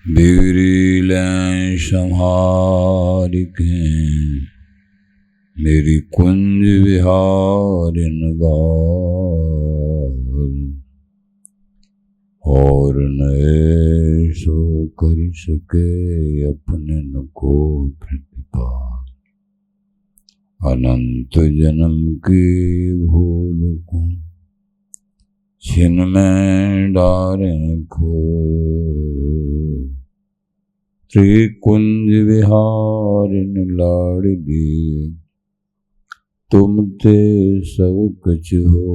बिगड़ीलें संहारिकें मेरी कुंज विहारिन बाल। और नए सो कर सके अपने न को प्रतिपाल। अनंत जन्म की भूल को छिन में डारें खो। त्रिकुंज विहारिन लाडली तुम ते सब कुछ हो।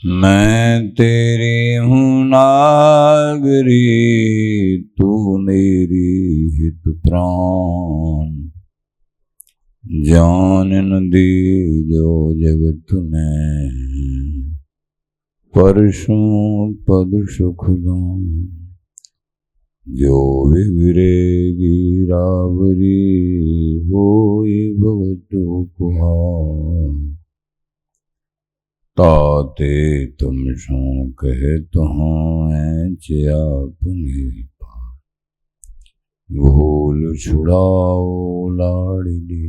मैं तेरी हूँ नागरी तू मेरी हित प्राण। जान न दी जो जगत में परसों पद सुख दान। जो विगरेगी रावरी होई भगत उपहार। ताते तुम सो कहे तुहाँ अपने पार। भूल छुड़ाओ लाडली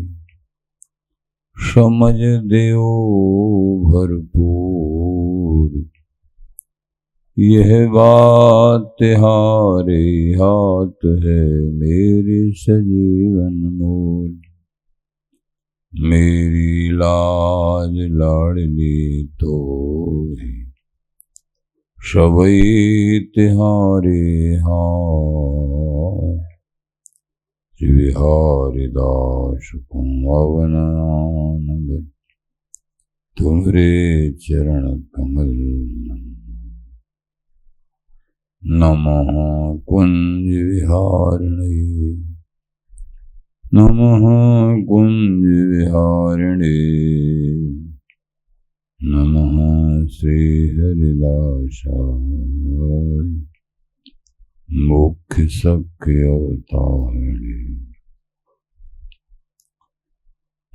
समझ देओ भरपूर। यह बात तिहारे हाथ है मेरे सजीवन मूल। मेरी लाज लाडली तो है सबई तिहारे हाथ। बिहारी दास कुंभवन तुम्हारे चरण कमल। नमः कुंज विहारिणे नमः कुंज विहारिणे नमः श्री हरिदासाय मुख्य सख्य अवतारिणे।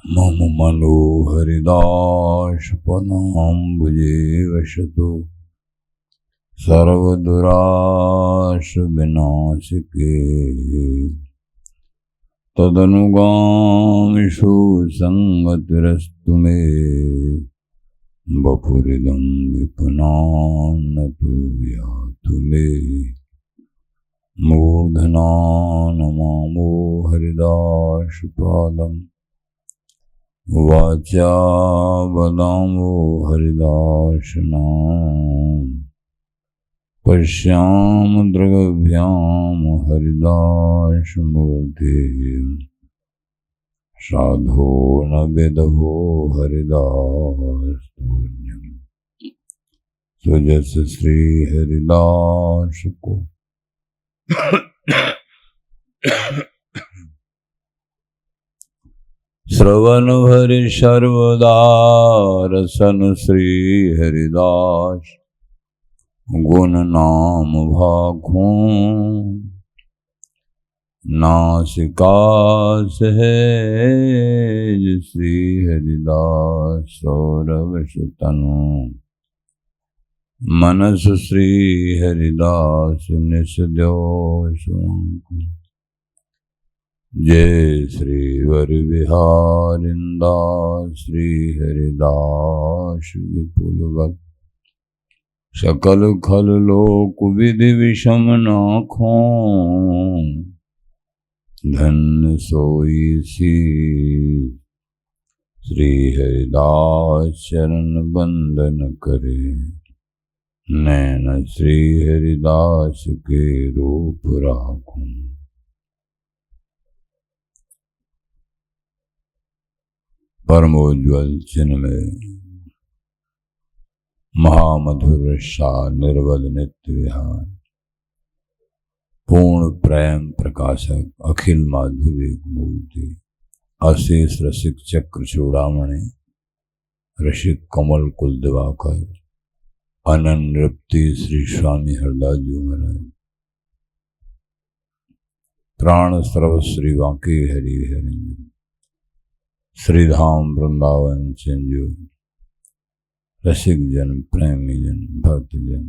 मम मनो हरिदास पदाम्बुजे वसतु सर्वदुराश विनाशिके। तदनुगामिषु संगतिरस्तु मे बपुरिदं विपुनां न तु यातु मे। मूर्धना नमामो हरिदास पादं वाचा वदामो हरिदास नाम। पश्याम दृगभ्याम हरिदास मूर्ति साधो न विदहो हरिदास तुल्यं। सुजस श्री हरिदास को श्रवण भरि सर्वदा रसन श्री हरिदास। गुण नाम भाखों नासिका सहज श्री हरिदास। सौरभ सुतनु मनस श्री हरिदास निस द्यो सुअंकुर। जय श्री वर विहारिंदास श्री हरिदास विपुल भक्त। सकल खल लोक विधि विषम नाखों। धन्य सोई सी श्री हरिदास चरण बंदन करे। नैन श्री हरिदास के रूप राखूं। परमोज्वल चिन्ह में महामधुर सा निर्वल नित्य विहार। पूर्ण प्रेम प्रकाशक अखिल माधुर्य मूर्ति। अशेष रसिक चक्र चूड़ामणि ऋषिक कमल कुल दिवाकर। अनन्यप्ति श्री स्वामी हरदास जी महाराज। प्राण सर्व श्री वाके हरि हरि। श्रीधाम वृंदावन चंजू। रसिक जन, प्रेमी जन, भक्त जन,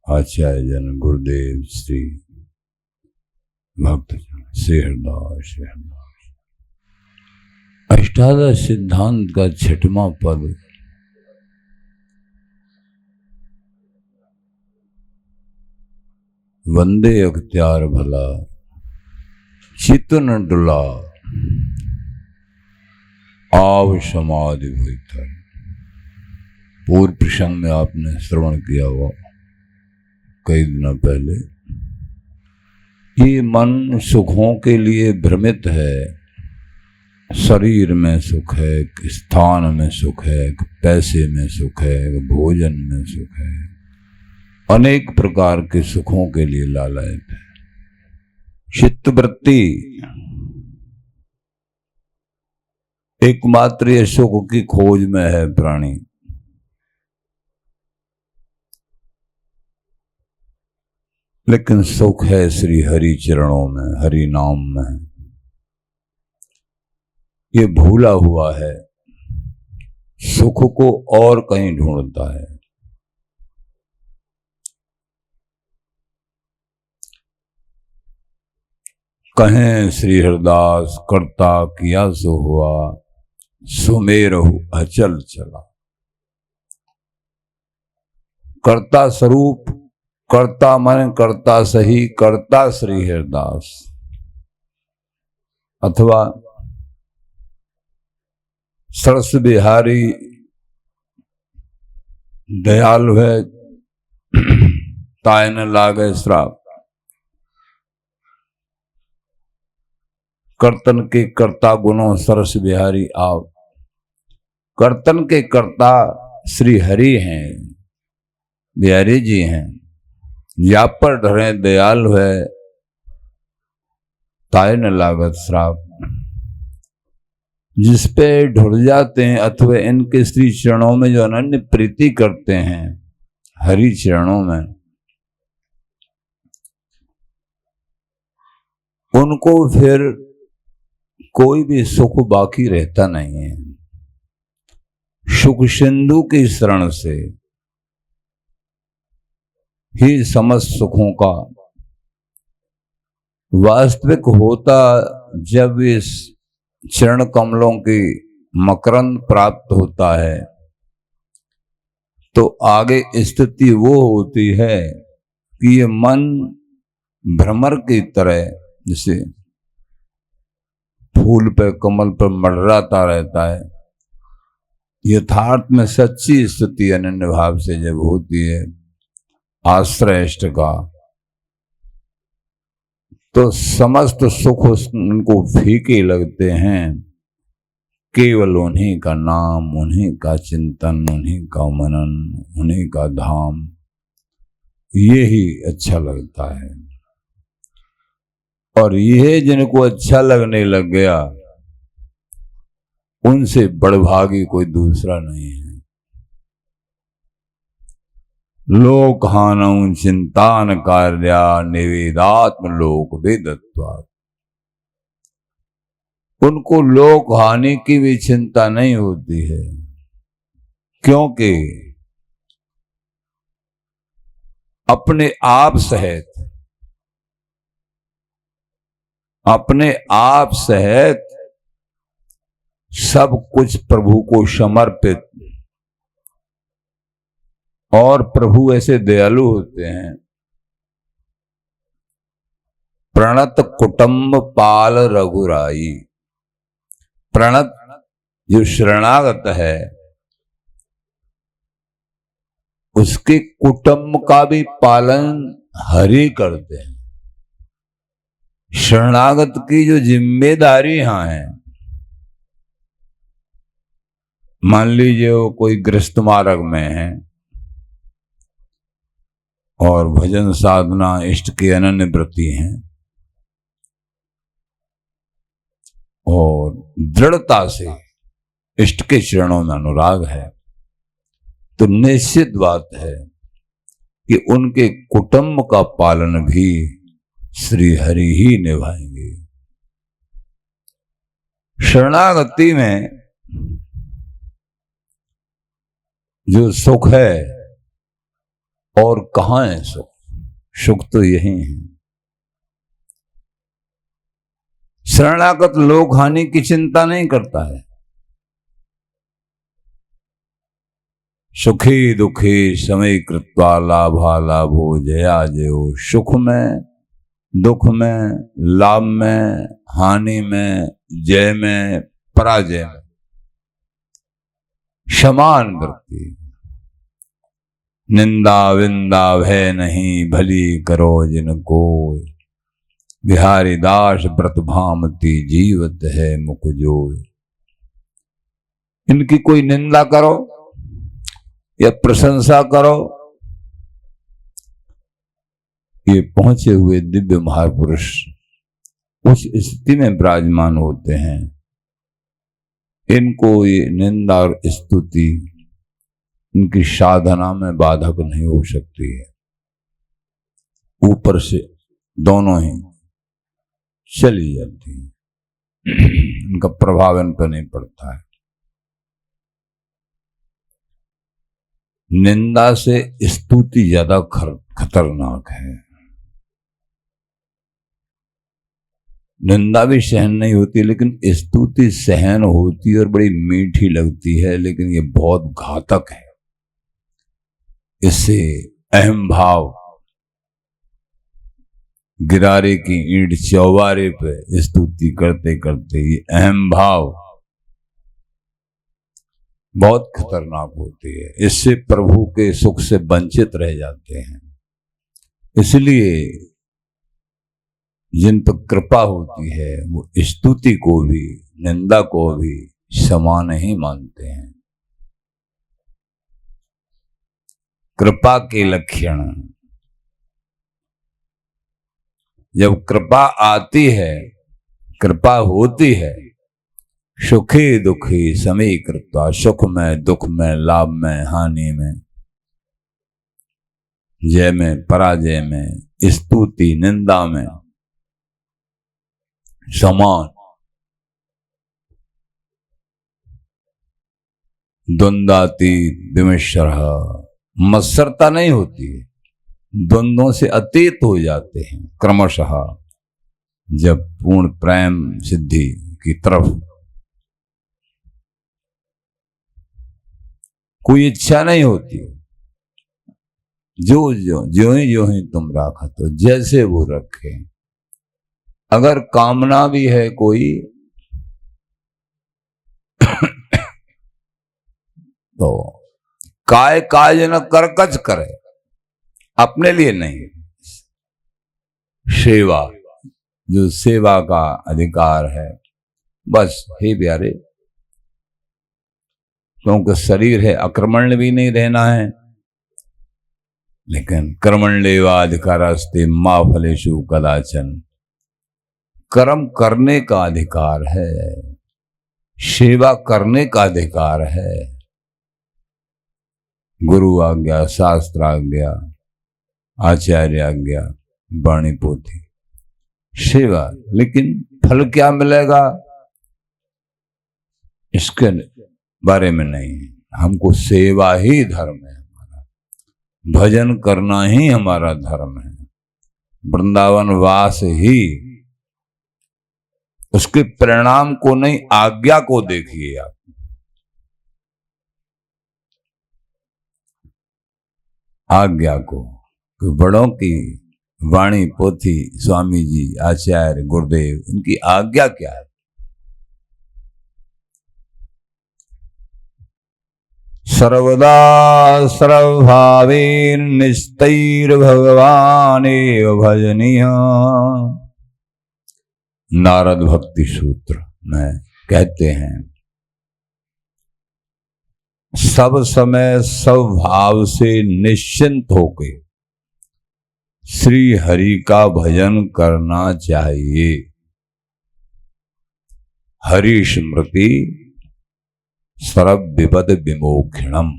आचार्य जन गुरुदेव श्री भक्त श्री हरदास श्री हरदास। अष्टादश सिद्धांत का 6वां पद, वंदे अख्तियार भला चित न डुला आव समाधि भीतर। पूर्व प्रसंग में आपने श्रवण किया हुआ कई दिनों पहले। ये मन सुखों के लिए भ्रमित है। शरीर में सुख है, स्थान में सुख है, पैसे में सुख है, भोजन में सुख है, अनेक प्रकार के सुखों के लिए लालयित है। चित्तवृत्ति एकमात्र ये सुख की खोज में है प्राणी। लेकिन सुख है श्री हरि चरणों में, हरि नाम में। ये भूला हुआ है, सुख को और कहीं ढूंढता है। कहें श्री हरदास करता किया सो हुआ, सुमेरहु अचल चला। कर्ता स्वरूप, कर्ता मन, कर्ता सही, कर्ता श्री हरदास। अथवा सरस बिहारी दयालु है, ताय न लागे श्राप। कर्तन के कर्ता गुणों सरस बिहारी आप। कर्तन के कर्ता श्री हरि हैं, बिहारी जी हैं। या पर ढरे दयालु है, ताय न लागत श्राप। जिस पे ढुल जाते हैं अथवा इनके श्री चरणों में जो अनन्य प्रीति करते हैं, हरि चरणों में, उनको फिर कोई भी सुख बाकी रहता नहीं है। सुख सिंधु की शरण से ही समस्त सुखों का वास्तविक होता। जब इस चरण कमलों की मकरंद प्राप्त होता है तो आगे स्थिति वो होती है कि ये मन भ्रमर की तरह, जैसे फूल पे कमल पर मंडराता रहता है, यथार्थ में सच्ची स्थिति अनन्य भाव से जब होती है आश्रय इष्ट का, तो समस्त सुख उनको फीके लगते हैं। केवल उन्हीं का नाम, उन्हीं का चिंतन, उन्हीं का मनन, उन्हीं का धाम, ये ही अच्छा लगता है। और यह जिनको अच्छा लगने लग गया, उनसे बड़भागी कोई दूसरा नहीं है। लोक हानौ चिंतान कार्या निवेदात्म लोक वेदत्वात्। उनको लोक हानि की भी चिंता नहीं होती है, क्योंकि अपने आप सहित, अपने आप सहित सब कुछ प्रभु को समर्पित। और प्रभु ऐसे दयालु होते हैं। प्रणत कुटुंब पाल रघुराई। प्रणत जो शरणागत है, उसके कुटुंब का भी पालन हरि करते हैं। शरणागत की जो जिम्मेदारी यहां है, मान लीजिए वो कोई गृहस्थ मार्ग में है और भजन साधना इष्ट के अनन्य व्रती हैं और दृढ़ता से इष्ट के चरणों में अनुराग है, तो निश्चित बात है कि उनके कुटुंब का पालन भी श्री हरि ही निभाएंगे। शरणागति में जो सुख है और कहाँ है सुख? सुख तो यही है। शरणागत लोक हानि की चिंता नहीं करता है। सुखी दुखी समय कृत्वा लाभा लाभो जया जयो। सुख में, दुख में, लाभ में, हानि में, जय में, पराजय में समान वृत्ति। निंदा विंदा भय नहीं, भली करो जिनको। बिहारी दास व्रत भामती, जीवत है मुख जोय। इनकी कोई निंदा करो या प्रशंसा करो, ये पहुंचे हुए दिव्य महापुरुष उस स्थिति में विराजमान होते हैं। इनको ये निंदा और स्तुति इनकी साधना में बाधक नहीं हो सकती है। ऊपर से दोनों ही चली जाती है, इनका प्रभाव इन पर नहीं पड़ता है। निंदा से स्तुति ज्यादा खतरनाक है। निंदा भी सहन नहीं होती, लेकिन स्तुति सहन होती है और बड़ी मीठी लगती है, लेकिन ये बहुत घातक है। इससे अहम भाव, गिरारे की ईंट चौबारे पे स्तुति करते करते ये अहम भाव बहुत खतरनाक होती है। इससे प्रभु के सुख से वंचित रह जाते हैं। इसलिए जिन पर कृपा होती है वो स्तुति को भी निंदा को भी समान ही मानते हैं। कृपा के लक्षण, जब कृपा आती है, कृपा होती है, सुखी दुखी समय कृत्वा, सुख में, दुख में, लाभ में, हानि में, जय में, पराजय में, स्तुति निंदा में समान। द्वंद्वाती विमिश्र, मत्सरता नहीं होती है, द्वंद्वों से अतीत हो जाते हैं क्रमशः। जब पूर्ण प्रेम सिद्धि की तरफ कोई इच्छा नहीं होती, जो ही तुम राखा, तो जैसे वो रखे। अगर कामना भी है कोई तो काय काज न करकच करे, अपने लिए नहीं। सेवा, जो सेवा का अधिकार है, बस हे प्यारे, क्योंकि शरीर है, आक्रमण भी नहीं रहना है, लेकिन कर्मण्येवाधिकारस्ते मा फलेषु कदाचन, कर्म करने का अधिकार है, सेवा करने का अधिकार है। गुरु आज्ञा, शास्त्र आज्ञा, आचार्य आज्ञा, वाणी पोथी, सेवा। लेकिन फल क्या मिलेगा इसके बारे में नहीं। हमको सेवा ही धर्म है, हमारा भजन करना ही हमारा धर्म है। वृंदावन वास ही, उसके परिणाम को नहीं, आज्ञा को देखिए आप। आज्ञा को, बड़ों की वाणी पोथी, स्वामी जी, आचार्य, गुरुदेव, इनकी आज्ञा क्या है? सर्वदा सर्वभावेन निस्तैर भगवानेव भजनीय। नारद भक्ति सूत्र में कहते हैं, सब समय सब भाव से निश्चिंत होके श्री हरि का भजन करना चाहिए। हरि स्मृति सर्व विपद विमोक्षणम।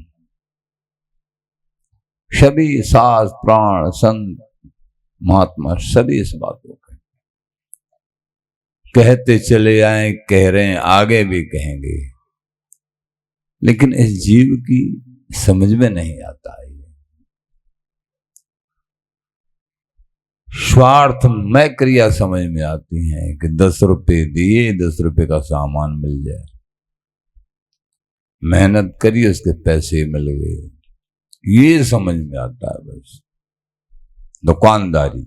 सभी शास्त्र, प्राण, संत, महात्मा सभी इस बात को कहते चले आए, कह रहे हैं, आगे भी कहेंगे, लेकिन इस जीव की समझ में नहीं आता है। स्वार्थ में क्रिया समझ में आती हैं कि 10 रुपए दिए 10 रुपए का सामान मिल जाए, मेहनत करी उसके पैसे मिल गए, ये समझ में आता है बस दुकानदारी।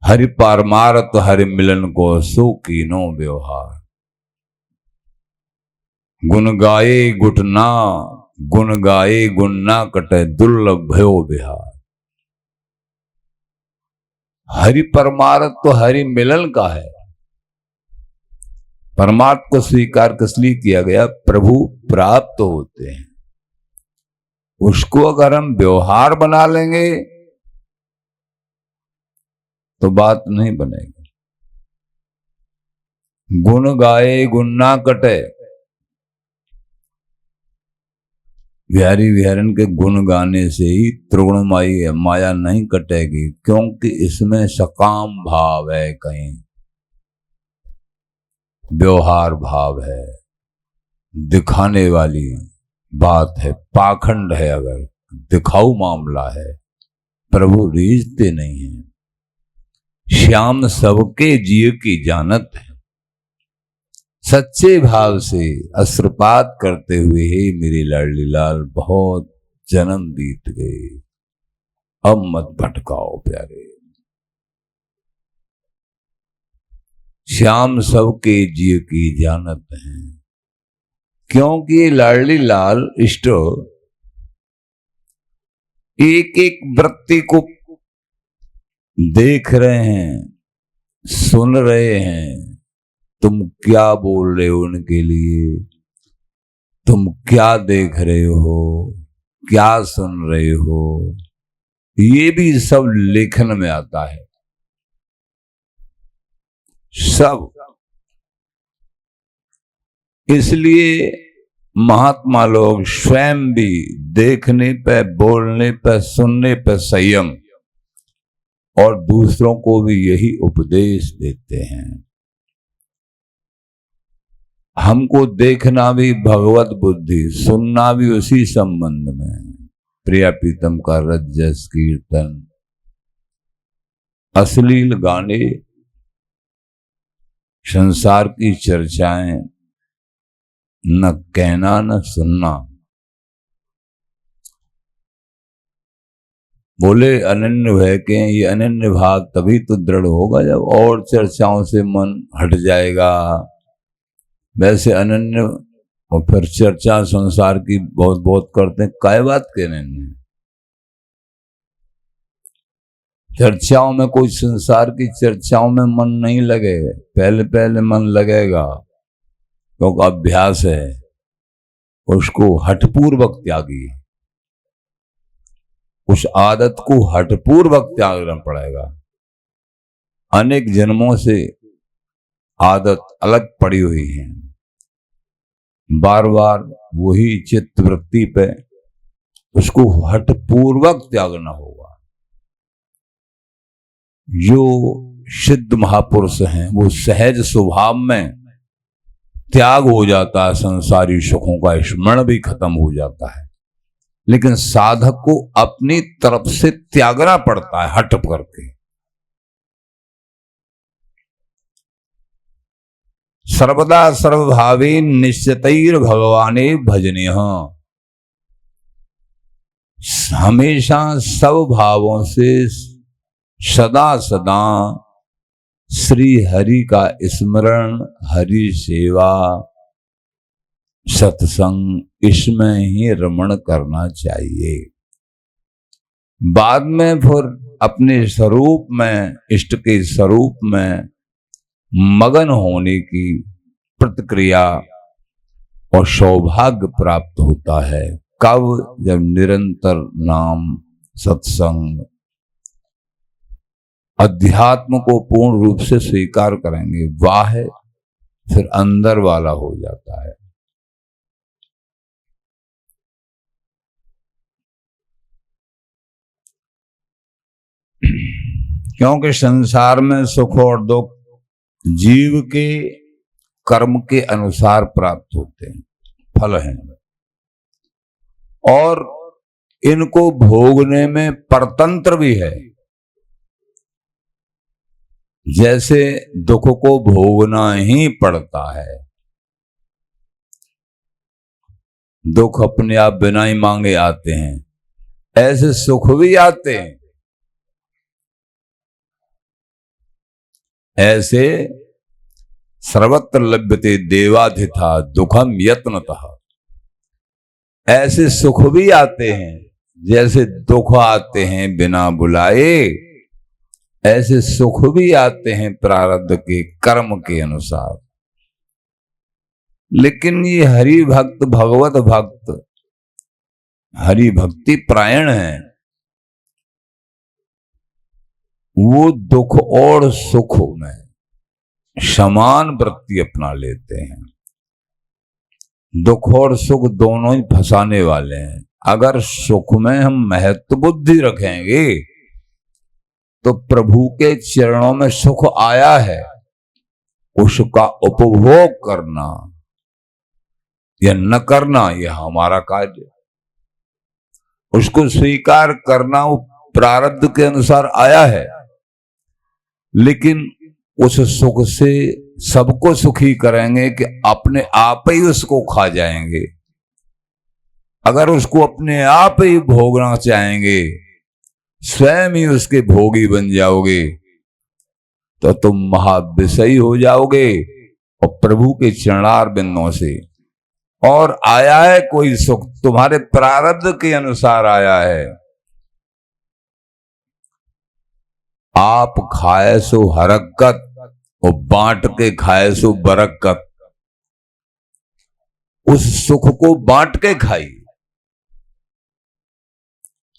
हरि पारमारत हरि मिलन को सो कीनो व्यवहार, गुण गाए गुण गाए गुण ना कटे दुर्लभ भयो बिहार। हरि परमार्थ तो हरि मिलन का है। परमार्थ को स्वीकार किस लिए किया गया? प्रभु प्राप्त होते हैं, उसको अगर हम व्यवहार बना लेंगे तो बात नहीं बनेगी। गुण गाए गुण ना कटे, बिहारी बिहारन के गुण गाने से ही त्रिगुण माया नहीं कटेगी, क्योंकि इसमें सकाम भाव है, कहीं व्यवहार भाव है, दिखाने वाली बात है, पाखंड है, अगर दिखाऊ मामला है, प्रभु रीझते नहीं है। श्याम सबके जीव की जानत है, सच्चे भाव से अश्रुपात करते हुए ही मेरे लाडली लाल बहुत जन्म बीत गए, अब मत भटकाओ प्यारे। श्याम सबके जीव की जानत है, क्योंकि लाडली लाल इष्ट एक एक वृत्ति को देख रहे हैं, सुन रहे हैं। तुम क्या बोल रहे हो उनके लिए, तुम क्या देख रहे हो, क्या सुन रहे हो, ये भी सब लेखन में आता है। सब इसलिए महात्मा लोग स्वयं भी देखने पे, बोलने पे, सुनने पे संयम, और दूसरों को भी यही उपदेश देते हैं। हमको देखना भी भगवत बुद्धि, सुनना भी उसी संबंध में। प्रिया प्रीतम का रजस कीर्तन, अश्लील गाने, संसार की चर्चाएं, न कहना न सुनना। बोले अनन्य भय के, ये अनन्य भाव तभी तो दृढ़ होगा जब और चर्चाओं से मन हट जाएगा। वैसे अनन्य और फिर चर्चा संसार की बहुत बहुत करते हैं, काय बात कहने में। चर्चाओं में, कोई संसार की चर्चाओं में मन नहीं लगेगा, पहले पहले मन लगेगा, क्योंकि अभ्यास है, उसको हठपूर्वक त्यागी, उस आदत को हठपूर्वक त्यागना पड़ेगा। अनेक जन्मों से आदत अलग पड़ी हुई है, बार बार वही चित्त वृत्ति पे उसको हठपूर्वक त्यागना होगा। जो सिद्ध महापुरुष हैं वो सहज स्वभाव में त्याग हो जाता है, संसारी सुखों का स्मरण भी खत्म हो जाता है, लेकिन साधक को अपनी तरफ से त्यागना पड़ता है हट करके। सर्वदा सर्वभावी निश्चितैर भगवाने भजनीय, हमेशा सब भावों से सदा सदा श्री हरि का स्मरण, हरि सेवा, सत्संग, इसमें ही रमण करना चाहिए। बाद में फिर अपने स्वरूप में, इष्ट के स्वरूप में मगन होने की प्रतिक्रिया और सौभाग्य प्राप्त होता है। कब? जब निरंतर नाम, सत्संग, अध्यात्म को पूर्ण रूप से स्वीकार करेंगे, वाह फिर अंदर वाला हो जाता है। क्योंकि संसार में सुख और दुख जीव के कर्म के अनुसार प्राप्त होते हैं, फल हैं, और इनको भोगने में परतंत्र भी है। जैसे दुख को भोगना ही पड़ता है, दुख अपने आप बिना ही मांगे आते हैं, ऐसे सुख भी आते हैं। ऐसे सर्वत्र लभ्यते देवाधिथा दुखम यत्नतः, ऐसे सुख भी आते हैं। जैसे दुख आते हैं बिना बुलाए, ऐसे सुख भी आते हैं प्रारब्ध के कर्म के अनुसार। लेकिन ये हरि भक्त, भगवत भक्त, हरि भक्ति प्रायण है, वो दुख और सुख में समान वृत्ति अपना लेते हैं। दुख और सुख दोनों ही फंसाने वाले हैं। अगर सुख में हम महत्व बुद्धि रखेंगे तो प्रभु के चरणों में सुख आया है, उसका उपभोग करना या न करना यह हमारा कार्य। उसको स्वीकार करना वो प्रारब्ध के अनुसार आया है, लेकिन उस सुख से सबको सुखी करेंगे कि अपने आप ही उसको खा जाएंगे। अगर उसको अपने आप ही भोगना चाहेंगे, स्वयं ही उसके भोगी बन जाओगे, तो तुम महाविषयी हो जाओगे और प्रभु के चरणार बिंदों से। और आया है कोई सुख तुम्हारे प्रारब्ध के अनुसार आया है। आप खाए सो हरकत और बांट के खाए सो बरकत। उस सुख को बांट के खाइए,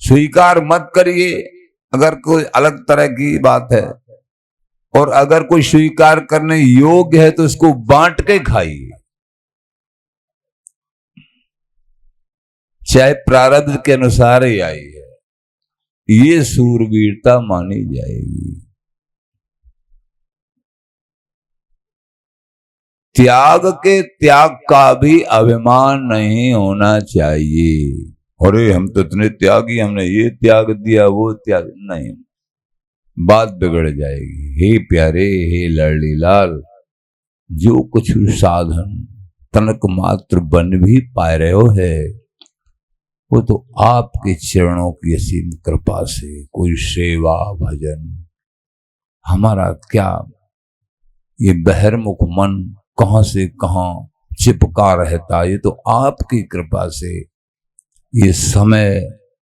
स्वीकार मत करिए अगर कोई अलग तरह की बात है, और अगर कोई स्वीकार करने योग्य है तो उसको बांट के खाइए, चाहे प्रारब्ध के अनुसार ही आई है। ये सूरवीरता मानी जाएगी। त्याग के त्याग का भी अभिमान नहीं होना चाहिए। अरे हम तो इतने त्यागी, हमने ये त्याग दिया वो त्याग, नहीं, बात बिगड़ जाएगी। हे प्यारे, हे लड़ली लाल, जो कुछ साधन तनक मात्र बन भी पा रहे हो है, वो तो आपके चरणों की असीम कृपा से। कोई सेवा भजन, हमारा क्या ये बहिर्मुख मन कहां से कहां चिपका रहता, ये तो आपकी कृपा से ये समय,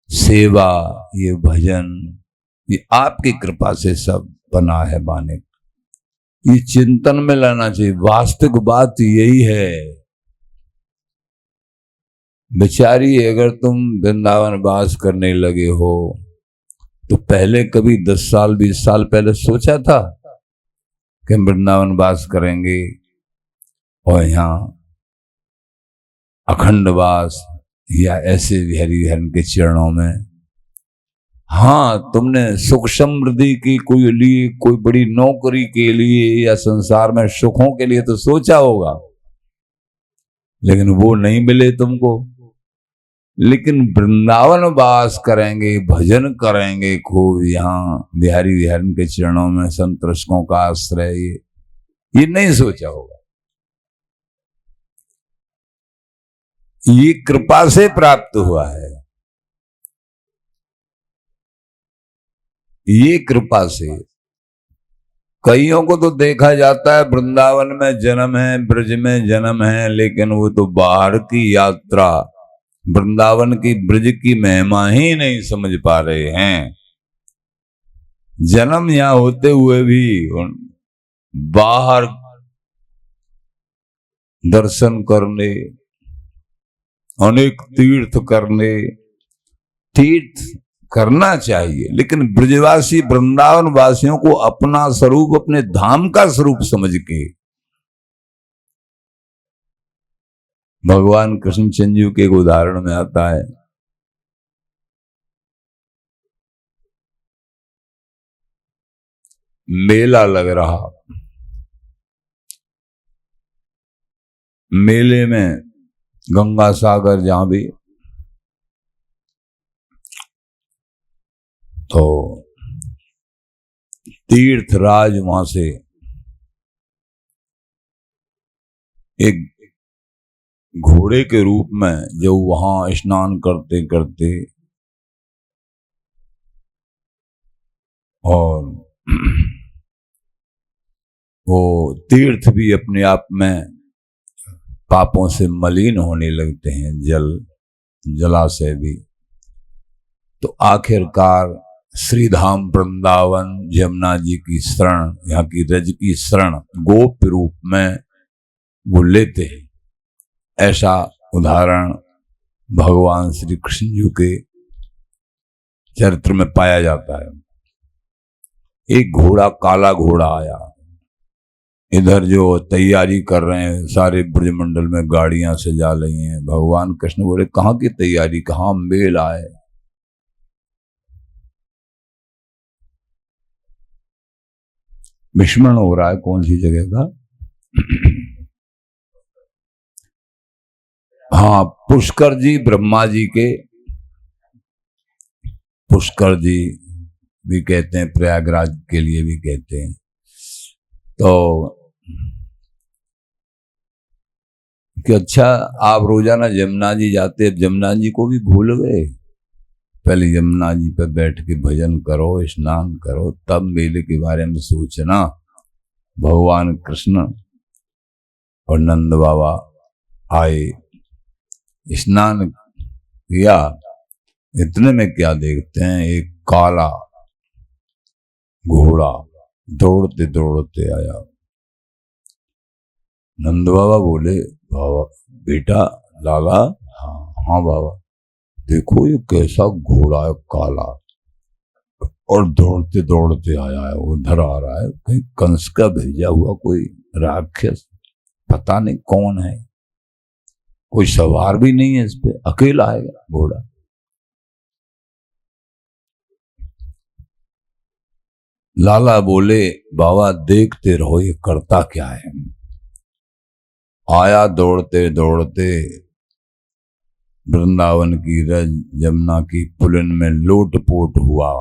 सेवा, ये भजन, ये आपकी कृपा से सब बना है बाने। ये चिंतन में लाना चाहिए। वास्तविक बात यही है। बेचारी, अगर तुम वृंदावन वास करने लगे हो तो पहले कभी 10 साल 20 साल पहले सोचा था कि हम वृंदावन वास करेंगे और यहाँ अखंड वास या ऐसे हरि हरण के चरणों में? हाँ, तुमने सुख समृद्धि की कोई लिए, कोई बड़ी नौकरी के लिए या संसार में सुखों के लिए तो सोचा होगा, लेकिन वो नहीं मिले तुमको। लेकिन वृंदावन वास करेंगे, भजन करेंगे खूब, यहाँ बिहारी विहरण के चरणों में संत रसिकों का आश्रय, ये नहीं सोचा होगा। ये कृपा से प्राप्त हुआ है, ये कृपा से। कईयों को तो देखा जाता है वृंदावन में जन्म है, ब्रज में जन्म है, लेकिन वो तो बाहर की यात्रा, वृंदावन की ब्रज की महिमा ही नहीं समझ पा रहे हैं। जन्म यहां होते हुए भी बाहर दर्शन करने, अनेक तीर्थ करने, तीर्थ करना चाहिए, लेकिन ब्रजवासी वृंदावन वासियों को अपना स्वरूप, अपने धाम का स्वरूप समझ के। भगवान कृष्णचंद्र जी के एक उदाहरण में आता है, मेला लग रहा, मेले में गंगा सागर जहां भी, तो तीर्थराज वहां से एक घोड़े के रूप में जो वहां स्नान करते करते और वो तीर्थ भी अपने आप में पापों से मलिन होने लगते हैं, जलाशय भी। तो आखिरकार श्रीधाम वृंदावन यमुना जी की शरण, यहाँ की रज की शरण गोप रूप में वो लेते हैं। ऐसा उदाहरण भगवान श्री कृष्ण जी के चरित्र में पाया जाता है। एक घोड़ा, काला घोड़ा आया, इधर जो तैयारी कर रहे हैं सारे ब्रजमंडल में गाड़ियां सजा रही हैं। भगवान कृष्ण बोले कहाँ की तैयारी, कहाँ मेल आए। विस्मरण हो रहा है कौन सी जगह का। हाँ, पुष्कर जी, ब्रह्मा जी के पुष्कर जी भी कहते हैं, प्रयागराज के लिए भी कहते हैं। तो कि अच्छा आप रोजाना यमुना जी जाते, अब यमुना जी को भी भूल गए। पहले यमुना जी पर बैठ के भजन करो, स्नान करो, तब मेले के बारे में सोचना। भगवान कृष्ण और नंद बाबा आए, स्नान किया, इतने में क्या देखते हैं, एक काला घोड़ा दौड़ते दौड़ते आया। नंद बाबा बोले बाबा, बेटा लाला। हाँ हाँ बाबा, देखो ये कैसा घोड़ा है, काला, और दौड़ते दौड़ते आया है, उधर आ रहा है। कहीं कंस का भेजा हुआ कोई राक्षस, पता नहीं कौन है, कोई सवार भी नहीं है इस पे, अकेला आएगा घोड़ा। लाला बोले बाबा देखते रहो ये करता क्या है। आया दौड़ते दौड़ते, वृंदावन की रज यमुना की पुलिन में लोटपोट हुआ,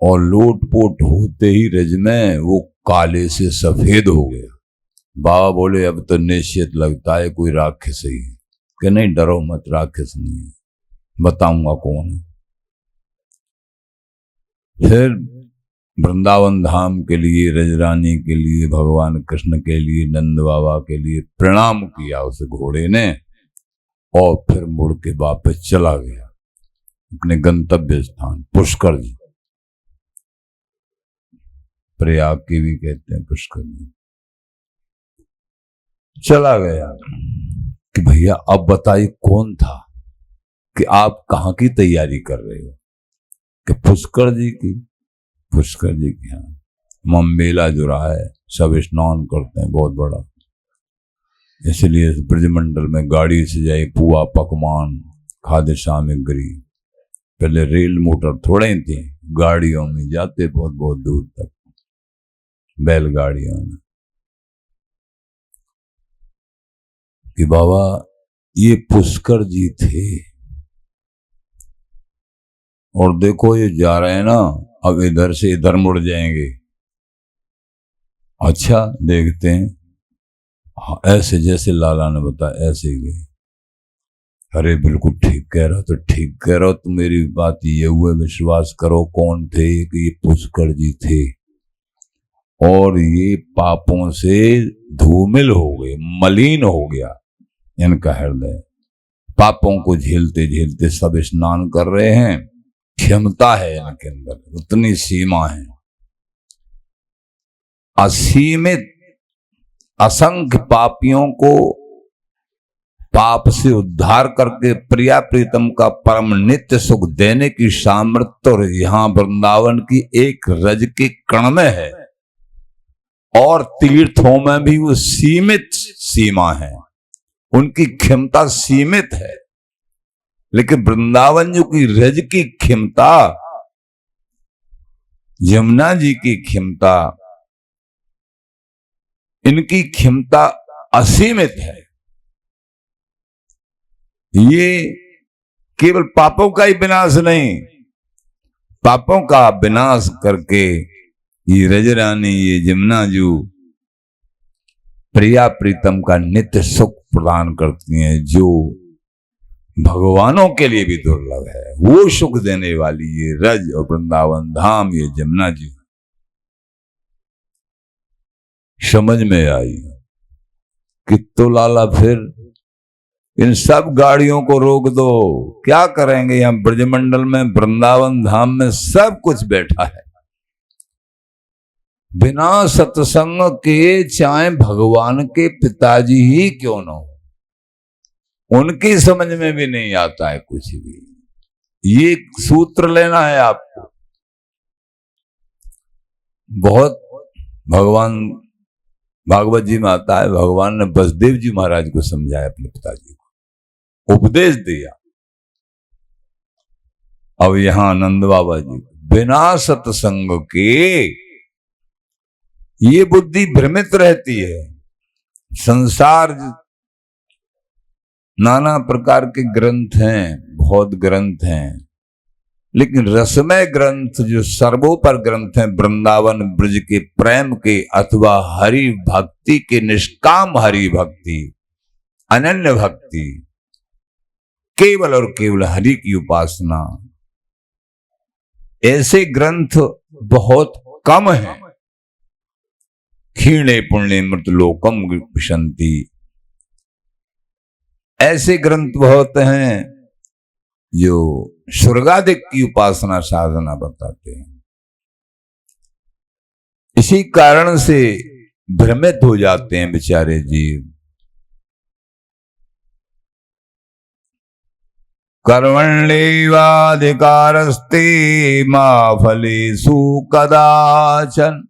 और लोटपोट होते ही रज में वो काले से सफेद हो गया। बाबा बोले अब तो निश्चित लगता है कोई राक्षस ही है। कि नहीं, डरो मत, राक्षस नहीं है, बताऊंगा कौन है। फिर वृंदावन धाम के लिए, रजरानी के लिए, भगवान कृष्ण के लिए, नंद बाबा के लिए प्रणाम किया उस घोड़े ने, और फिर मुड़ के वापस चला गया अपने गंतव्य स्थान पुष्कर जी। प्रयाग की भी कहते हैं पुष्कर जी। चला गया कि भैया अब बताइए कौन था, कि आप कहाँ की तैयारी कर रहे हो। कि पुष्कर जी की। पुष्कर जी के यहाँ मेला जो रहा है, सब स्नान करते हैं बहुत बड़ा, इसलिए ब्रजमंडल में गाड़ी से जाए, पुआ पकवान, खाद्य सामग्री। पहले रेल मोटर थोड़े ही थे, गाड़ियों में जाते बहुत बहुत दूर तक, बैलगाड़ियों में। कि बाबा ये पुष्कर जी थे, और देखो ये जा रहे हैं ना, अब इधर से इधर मुड़ जाएंगे। अच्छा देखते हैं, हाँ, ऐसे जैसे लाला ने बताया ऐसे ही गए। अरे बिल्कुल ठीक कह रहा, तो ठीक कह रहा, तो मेरी बात ये हुए, विश्वास करो। कौन थे? कि ये पुष्कर जी थे, और ये पापों से धूमिल हो गए, मलिन हो गया इनका हृदय। पापों को झेलते झेलते सब स्नान कर रहे हैं। क्षमता है इनके अंदर, उतनी सीमा है, असीमित। असंख्य पापियों को पाप से उद्धार करके प्रिया प्रीतम का परम नित्य सुख देने की सामर्थ्य और यहां वृंदावन की एक रज के कण में है, और तीर्थों में भी वो सीमित सीमा है, उनकी क्षमता सीमित है। लेकिन वृंदावन जी की रज की क्षमता, यमुना जी की क्षमता, इनकी क्षमता असीमित है। ये केवल पापों का ही विनाश नहीं, पापों का विनाश करके ये रजरानी, ये जमुना जू प्रिया प्रीतम का नित्य सुख प्रदान करती हैं, जो भगवानों के लिए भी दुर्लभ है। वो सुख देने वाली ये रज और वृंदावन धाम, ये जमुना जी समझ में आई कि तो लाला फिर इन सब गाड़ियों को रोक दो, क्या करेंगे? यहां ब्रजमंडल में, वृंदावन धाम में सब कुछ बैठा है। बिना सत्संग के चाहे भगवान के पिताजी ही क्यों न हो, उनकी समझ में भी नहीं आता है कुछ भी। ये सूत्र लेना है आपको। बहुत भगवान भागवत जी में आता है, भगवान ने बसदेव जी महाराज को समझाया, अपने पिताजी को उपदेश दिया। अब यहां नंद बाबा जी, बिना सत्संग के ये बुद्धि भ्रमित रहती है। संसार नाना प्रकार के ग्रंथ हैं, बहुत ग्रंथ हैं, लेकिन रसमय ग्रंथ जो सर्वोपर ग्रंथ हैं, वृंदावन ब्रज के प्रेम के अथवा हरि भक्ति के, निष्काम हरि भक्ति, अनन्य भक्ति, केवल और केवल हरि की उपासना, ऐसे ग्रंथ बहुत कम हैं। क्षीणे पुण्य मृतलोकम विशंति, ऐसे ग्रंथ बहुत हैं जो स्वर्गादिक की उपासना साधना बताते हैं। इसी कारण से भ्रमित हो जाते हैं बेचारे जीव। कर्मण्येवाधिकारस्ते मा फलेषु कदाचन,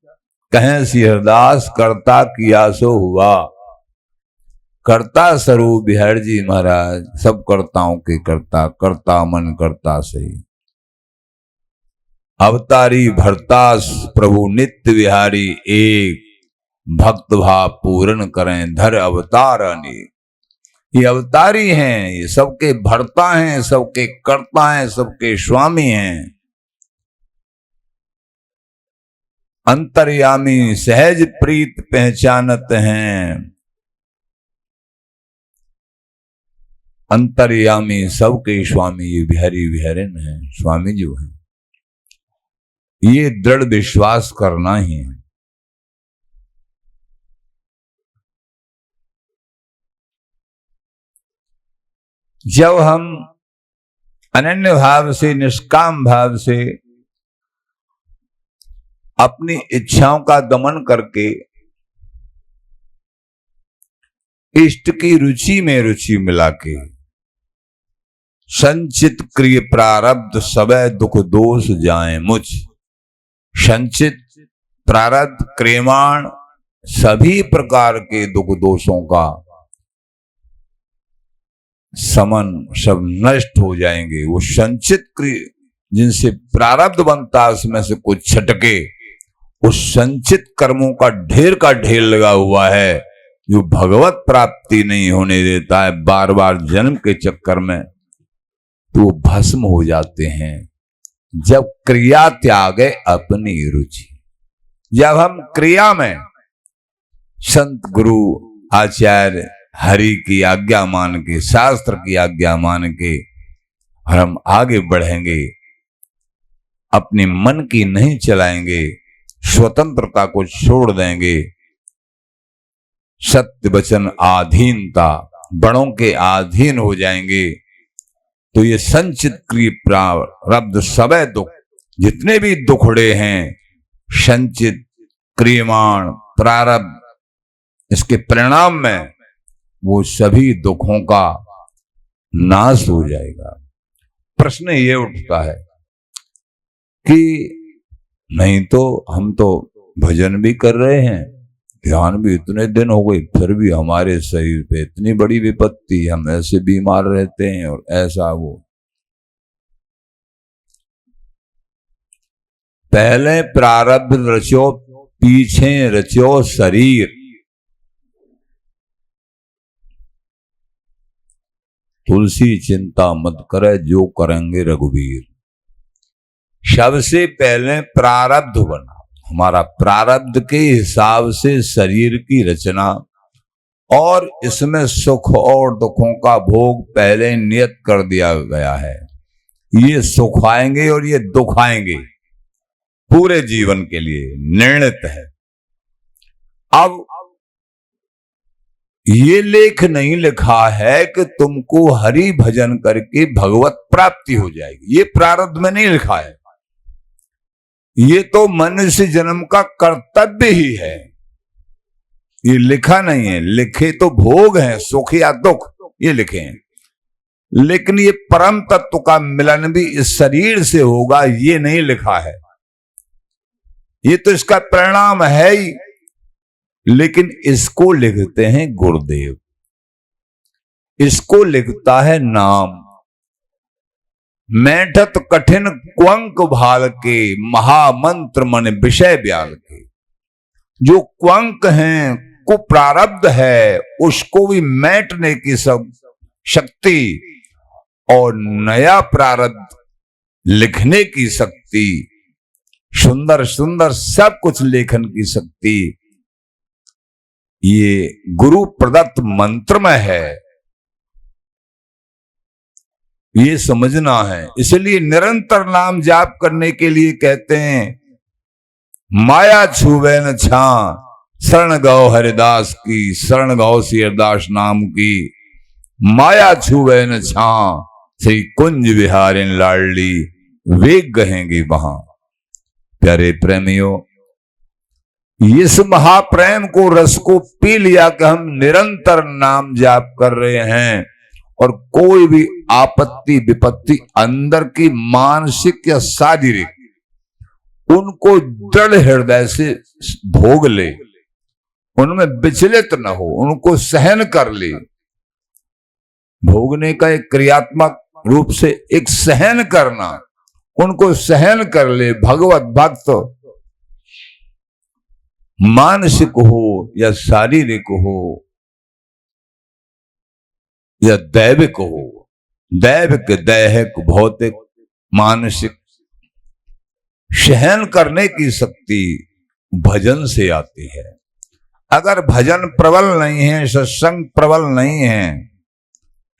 कहें सिहरदास कर्ता किया सो हुआ। कर्ता स्वरूप बिहार जी महाराज, सब कर्ताओं के कर्ता, कर्ता मन करता सही। अवतारी भरतास प्रभु नित्य विहारी, एक भक्त भाव पूर्ण करें धर अवतार अनेक। ये अवतारी हैं, ये सबके भरता हैं, सबके कर्ता हैं, सबके स्वामी हैं। अंतर्यामी सहज प्रीत पहचानत हैं। अंतर्यामी सबके स्वामी, ये बिहारी बिहारिन है, स्वामी जो है। ये दृढ़ विश्वास करना ही है। जब हम अनन्य भाव से, निष्काम भाव से अपनी इच्छाओं का दमन करके इष्ट की रुचि में रुचि मिला के, संचित क्रिय प्रारब्ध सबे दुख दोष जाए मुझ, संचित प्रारब्ध क्रियमाण सभी प्रकार के दुख दोषों का समन सब नष्ट हो जाएंगे। वो संचित क्रिय जिनसे प्रारब्ध बनता है, उसमें से कुछ छटके, उस संचित कर्मों का ढेर लगा हुआ है, जो भगवत प्राप्ति नहीं होने देता है, बार बार जन्म के चक्कर में, तो भस्म हो जाते हैं। जब क्रिया त्यागे अपनी रुचि, जब हम क्रिया में संत गुरु आचार्य हरि की आज्ञा मान के, शास्त्र की आज्ञा मान के और हम आगे बढ़ेंगे, अपने मन की नहीं चलाएंगे, स्वतंत्रता को छोड़ देंगे, सत्य वचन आधीनता, बड़ों के अधीन हो जाएंगे, तो ये संचित क्रिय प्रारब्ध सबे दुख, जितने भी दुखड़े हैं, संचित क्रियमाण प्रारब्ध, इसके परिणाम में वो सभी दुखों का नाश हो जाएगा। प्रश्न ये उठता है कि नहीं तो हम तो भजन भी कर रहे हैं, ध्यान भी इतने दिन हो गए, फिर भी हमारे शरीर पे इतनी बड़ी विपत्ति, हम ऐसे बीमार रहते हैं और ऐसा वो। पहले प्रारब्ध रचो, पीछे रचो शरीर। तुलसी चिंता मत करे, जो करेंगे रघुवीर। सबसे पहले प्रारब्ध बना, हमारा प्रारब्ध के हिसाब से शरीर की रचना, और इसमें सुख और दुखों का भोग पहले नियत कर दिया गया है। ये सुख आएंगे और ये दुख आएंगे, पूरे जीवन के लिए निर्णित है। अब ये लेख नहीं लिखा है कि तुमको हरि भजन करके भगवत प्राप्ति हो जाएगी, ये प्रारब्ध में नहीं लिखा है। ये तो मनुष्य जन्म का कर्तव्य ही है, ये लिखा नहीं है। लिखे तो भोग हैं, सुख या दुख, ये लिखे हैं, लेकिन ये परम तत्व का मिलन भी इस शरीर से होगा, ये नहीं लिखा है। ये तो इसका परिणाम है ही, लेकिन इसको लिखते हैं गुरुदेव, इसको लिखता है नाम। मैठत कठिन क्वंक भाल के, महामंत्र मन विषय ब्याल के। जो क्वंक हैं, कुप्रारब्ध है, उसको भी मैटने की सब शक्ति और नया प्रारब्ध लिखने की शक्ति, सुंदर सुंदर सब कुछ लेखन की शक्ति, ये गुरु प्रदत्त मंत्र में है, ये समझना है। इसलिए निरंतर नाम जाप करने के लिए कहते हैं, माया छुवे न छा, शरण गौ हरिदास की, शरण गौ श्री हरिदास नाम की। माया छुवे न छा, श्री कुंज विहारिन लाडली, वेग गहेंगे वहां। प्यारे प्रेमियों, इस महाप्रेम को, रस को पी लिया कि हम निरंतर नाम जाप कर रहे हैं, और कोई भी आपत्ति विपत्ति अंदर की मानसिक या शारीरिक, उनको दृढ़ हृदय से भोग ले, उनमें विचलित न हो, उनको सहन कर ले। भोगने का एक क्रियात्मक रूप से एक सहन करना, उनको सहन कर ले। भगवत भक्त मानसिक हो या शारीरिक हो या दैविक हो, दैविक दैहिक भौतिक मानसिक, सहन करने की शक्ति भजन से आती है। अगर भजन प्रबल नहीं है, सत्संग प्रबल नहीं है,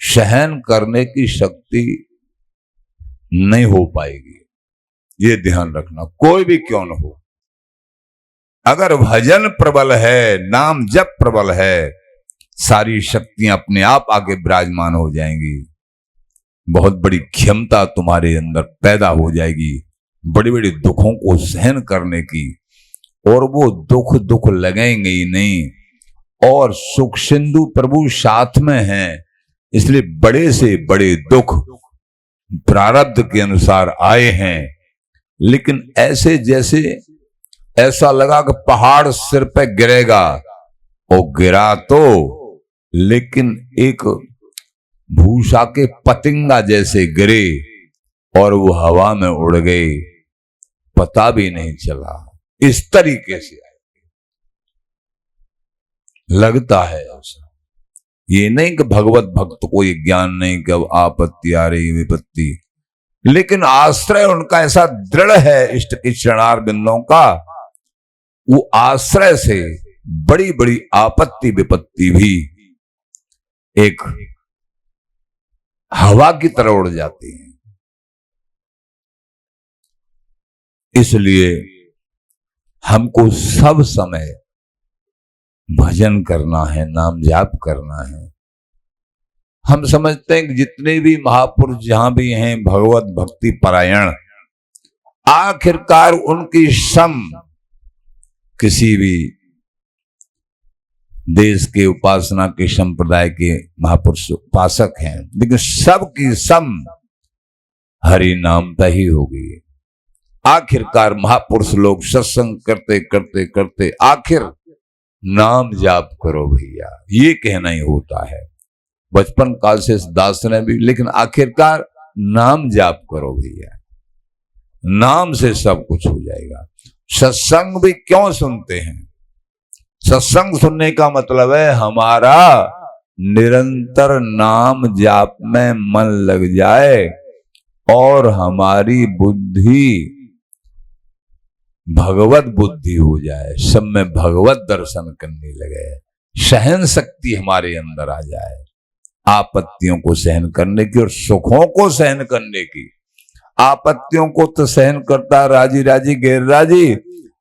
सहन करने की शक्ति नहीं हो पाएगी। ये ध्यान रखना, कोई भी क्यों न हो। अगर भजन प्रबल है, नाम जप प्रबल है, सारी शक्तियां अपने आप आगे विराजमान हो जाएंगी। बहुत बड़ी क्षमता तुम्हारे अंदर पैदा हो जाएगी, बड़ी बड़ी दुखों को सहन करने की, और वो दुख लगेंगे ही नहीं। और सुख सिंधु प्रभु साथ में हैं, इसलिए बड़े से बड़े दुख प्रारब्ध के अनुसार आए हैं। लेकिन ऐसे जैसे ऐसा लगा कि पहाड़ सिर पे गिरेगा, वो गिरा तो, लेकिन एक भूसा के पतंगा जैसे गिरे और वो हवा में उड़ गए, पता भी नहीं चला। इस तरीके से लगता है ऐसा। ये नहीं कि भगवत भक्त को ये ज्ञान नहीं कि अब आपत्ति आ रही विपत्ति, लेकिन आश्रय उनका ऐसा दृढ़ है इष्ट के चरणार बिंदों का, वो आश्रय से बड़ी बड़ी आपत्ति विपत्ति भी एक हवा की तरह उड़ जाती है। इसलिए हमको सब समय भजन करना है, नाम जाप करना है। हम समझते हैं कि जितने भी महापुरुष जहां भी हैं भगवत भक्ति परायण, आखिरकार उनकी सम किसी भी देश के उपासना के संप्रदाय के महापुरुष उपासक हैं, लेकिन सबकी सम हरि नाम पे ही होगी। आखिरकार महापुरुष लोग सत्संग करते करते करते आखिर नाम जाप करो भैया, ये कहना ही होता है। बचपन काल से दास ने भी, लेकिन आखिरकार नाम जाप करो भैया, नाम से सब कुछ हो जाएगा। सत्संग भी क्यों सुनते हैं? सत्संग सुनने का मतलब है हमारा निरंतर नाम जाप में मन लग जाए और हमारी बुद्धि भगवत बुद्धि हो जाए, सब में भगवत दर्शन करने लगे, सहन शक्ति हमारे अंदर आ जाए, आपत्तियों को सहन करने की और सुखों को सहन करने की। आपत्तियों को तो सहन करता राजी राजी गैर राजी,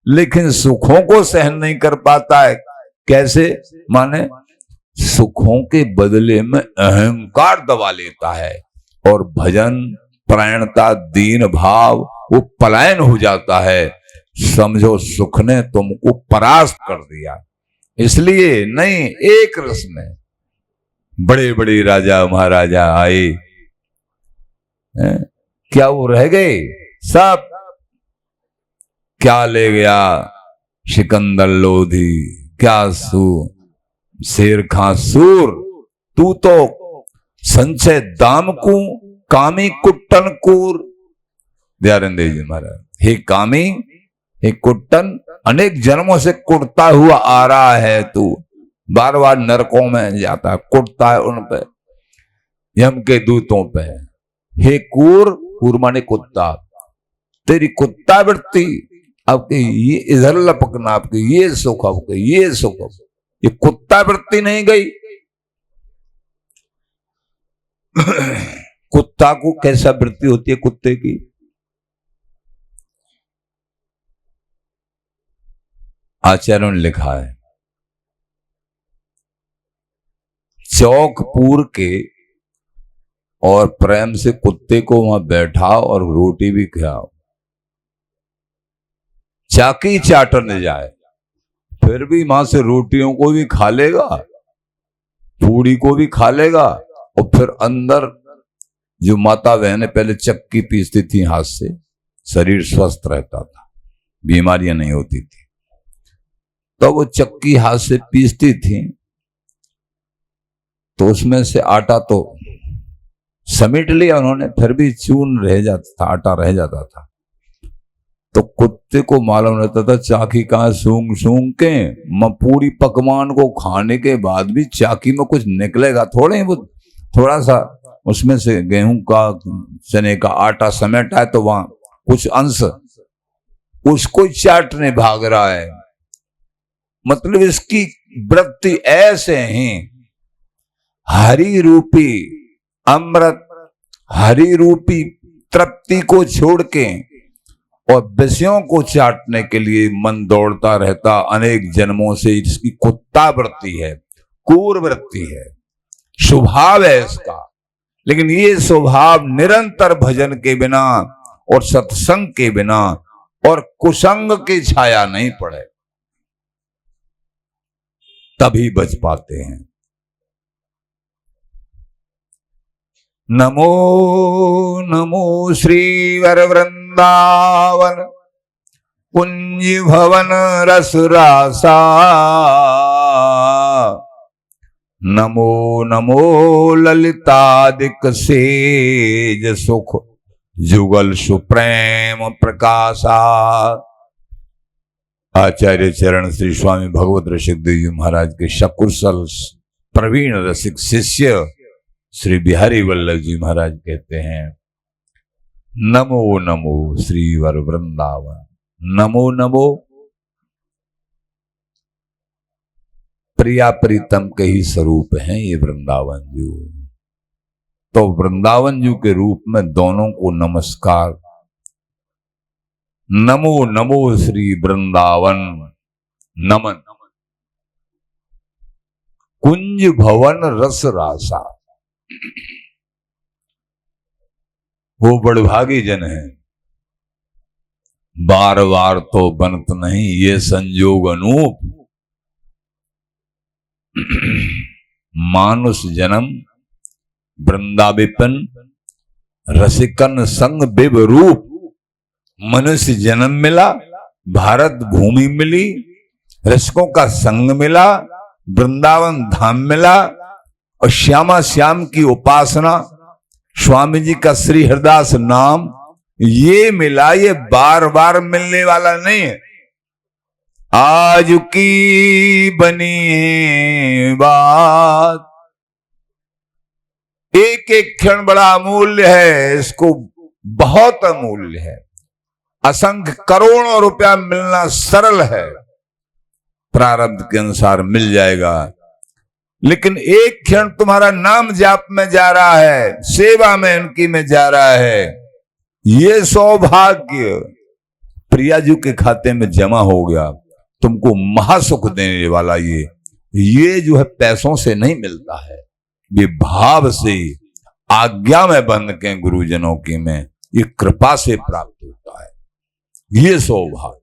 लेकिन सुखों को सहन नहीं कर पाता है। कैसे? माने सुखों के बदले में अहंकार दबा लेता है और भजन प्राणता दीन भाव वो पलायन हो जाता है। समझो सुख ने तुमको परास्त कर दिया। इसलिए नहीं, एक रस में बड़े बड़े राजा महाराजा आए, क्या वो रह गए? सब क्या ले गया? सिकंदर लोधी, क्या शेर खां सूर, तू तो संचय दाम को कामी कुट्टन कूर। दयानंद देव जी महाराज, हे कामी, हे कुट्टन, अनेक जन्मों से कुटता हुआ आ रहा है तू, बार बार नरकों में जाता है, कुटता है उन पे, यम के दूतों पे। हे कूर, कूर माने कुत्ता, तेरी कुत्ता वृत्ति, आपके ये इधर लपकना, आपके ये सुख, आपके ये सुख, ये कुत्ता वृत्ति नहीं गई। कुत्ता को कैसा वृत्ति होती है कुत्ते की? आचार्यों ने लिखा है, चौकपुर के और प्रेम से कुत्ते को वहां बैठाओ और रोटी भी खिलाओ, चाकी चाटने जाए, फिर भी वहां से रोटियों को भी खा लेगा, पूड़ी को भी खा लेगा, और फिर अंदर जो माता बहनें पहले चक्की पीसती थी हाथ से, शरीर स्वस्थ रहता था, बीमारियां नहीं होती थी, तो वो चक्की हाथ से पीसती थी, तो उसमें से आटा तो समेट लिया उन्होंने, फिर भी चून रह जाता था, आटा रह जाता था। तो कुत्ते को मालूम रहता था चाकी कहाँ सूंघ सूंघ के, पूरी पकवान को खाने के बाद भी चाकी में कुछ निकलेगा थोड़े, वो थोड़ा सा उसमें से गेहूं का चने का आटा समेटा है, तो वहां कुछ अंश उसको चाटने भाग रहा है। मतलब इसकी वृत्ति ऐसे ही हरि रूपी अमृत, हरि रूपी तृप्ति को छोड़ के और विषयों को चाटने के लिए मन दौड़ता रहता अनेक जन्मों से। इसकी कुत्ता वृत्ति है, क्रूर वृत्ति है, स्वभाव है इसका। लेकिन ये स्वभाव निरंतर भजन के बिना और सत्संग के बिना और कुसंग की छाया नहीं पड़े तभी बच पाते हैं। नमो नमो श्रीवर वृंदावन कुंज भवन रसरासा, नमो नमो ललितादिक सेज सुख जुगल सुप्रेम प्रकाशा। आचार्य चरण श्री स्वामी भगवत रसिकदेव जी महाराज के सकुशल प्रवीण रसिक शिष्य श्री बिहारी वल्लभ जी महाराज कहते हैं, नमो नमो श्रीवर वृंदावन, नमो नमो प्रिया प्रीतम के ही स्वरूप हैं ये वृंदावन जू। तो वृंदावन जू के रूप में दोनों को नमस्कार। नमो नमो श्री वृंदावन नमन। कुंज भवन रस रासा, वो बड़भागी जन है, बार बार तो बनत नहीं ये संजोग अनूप। मानुष जन्म वृंदाविपन रसिकन संग बिब रूप। मनुष्य जन्म मिला, भारत भूमि मिली, रसिकों का संग मिला, वृंदावन धाम मिला, और श्यामा श्याम की उपासना, स्वामी जी का श्री हरिदास नाम, ये मिला। ये बार बार मिलने वाला नहीं है, आज की बनी बात। एक एक क्षण बड़ा अमूल्य है, इसको बहुत अमूल्य है। असंख्य करोड़ों रुपया मिलना सरल है, प्रारब्ध के अनुसार मिल जाएगा। लेकिन एक क्षण तुम्हारा नाम जाप में जा रहा है, सेवा में उनकी में जा रहा है, ये सौभाग्य प्रिया जी के खाते में जमा हो गया, तुमको महासुख देने वाला ये जो है पैसों से नहीं मिलता है, ये भाव से, आज्ञा में बंध के गुरुजनों की में, ये कृपा से प्राप्त होता है। ये सौभाग्य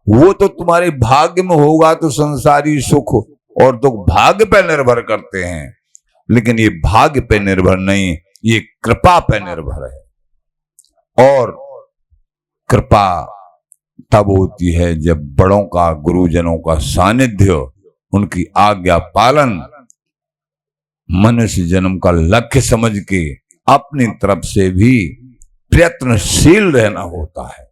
वो तो तुम्हारे भाग्य में होगा तो संसारी सुख और दुख भाग्य पे निर्भर करते हैं, लेकिन ये भाग्य पे निर्भर नहीं, ये कृपा पे निर्भर है। और कृपा तब होती है जब बड़ों का, गुरुजनों का सानिध्य, उनकी आज्ञा पालन मनुष्य जन्म का लक्ष्य समझ के अपनी तरफ से भी प्रयत्नशील रहना होता है।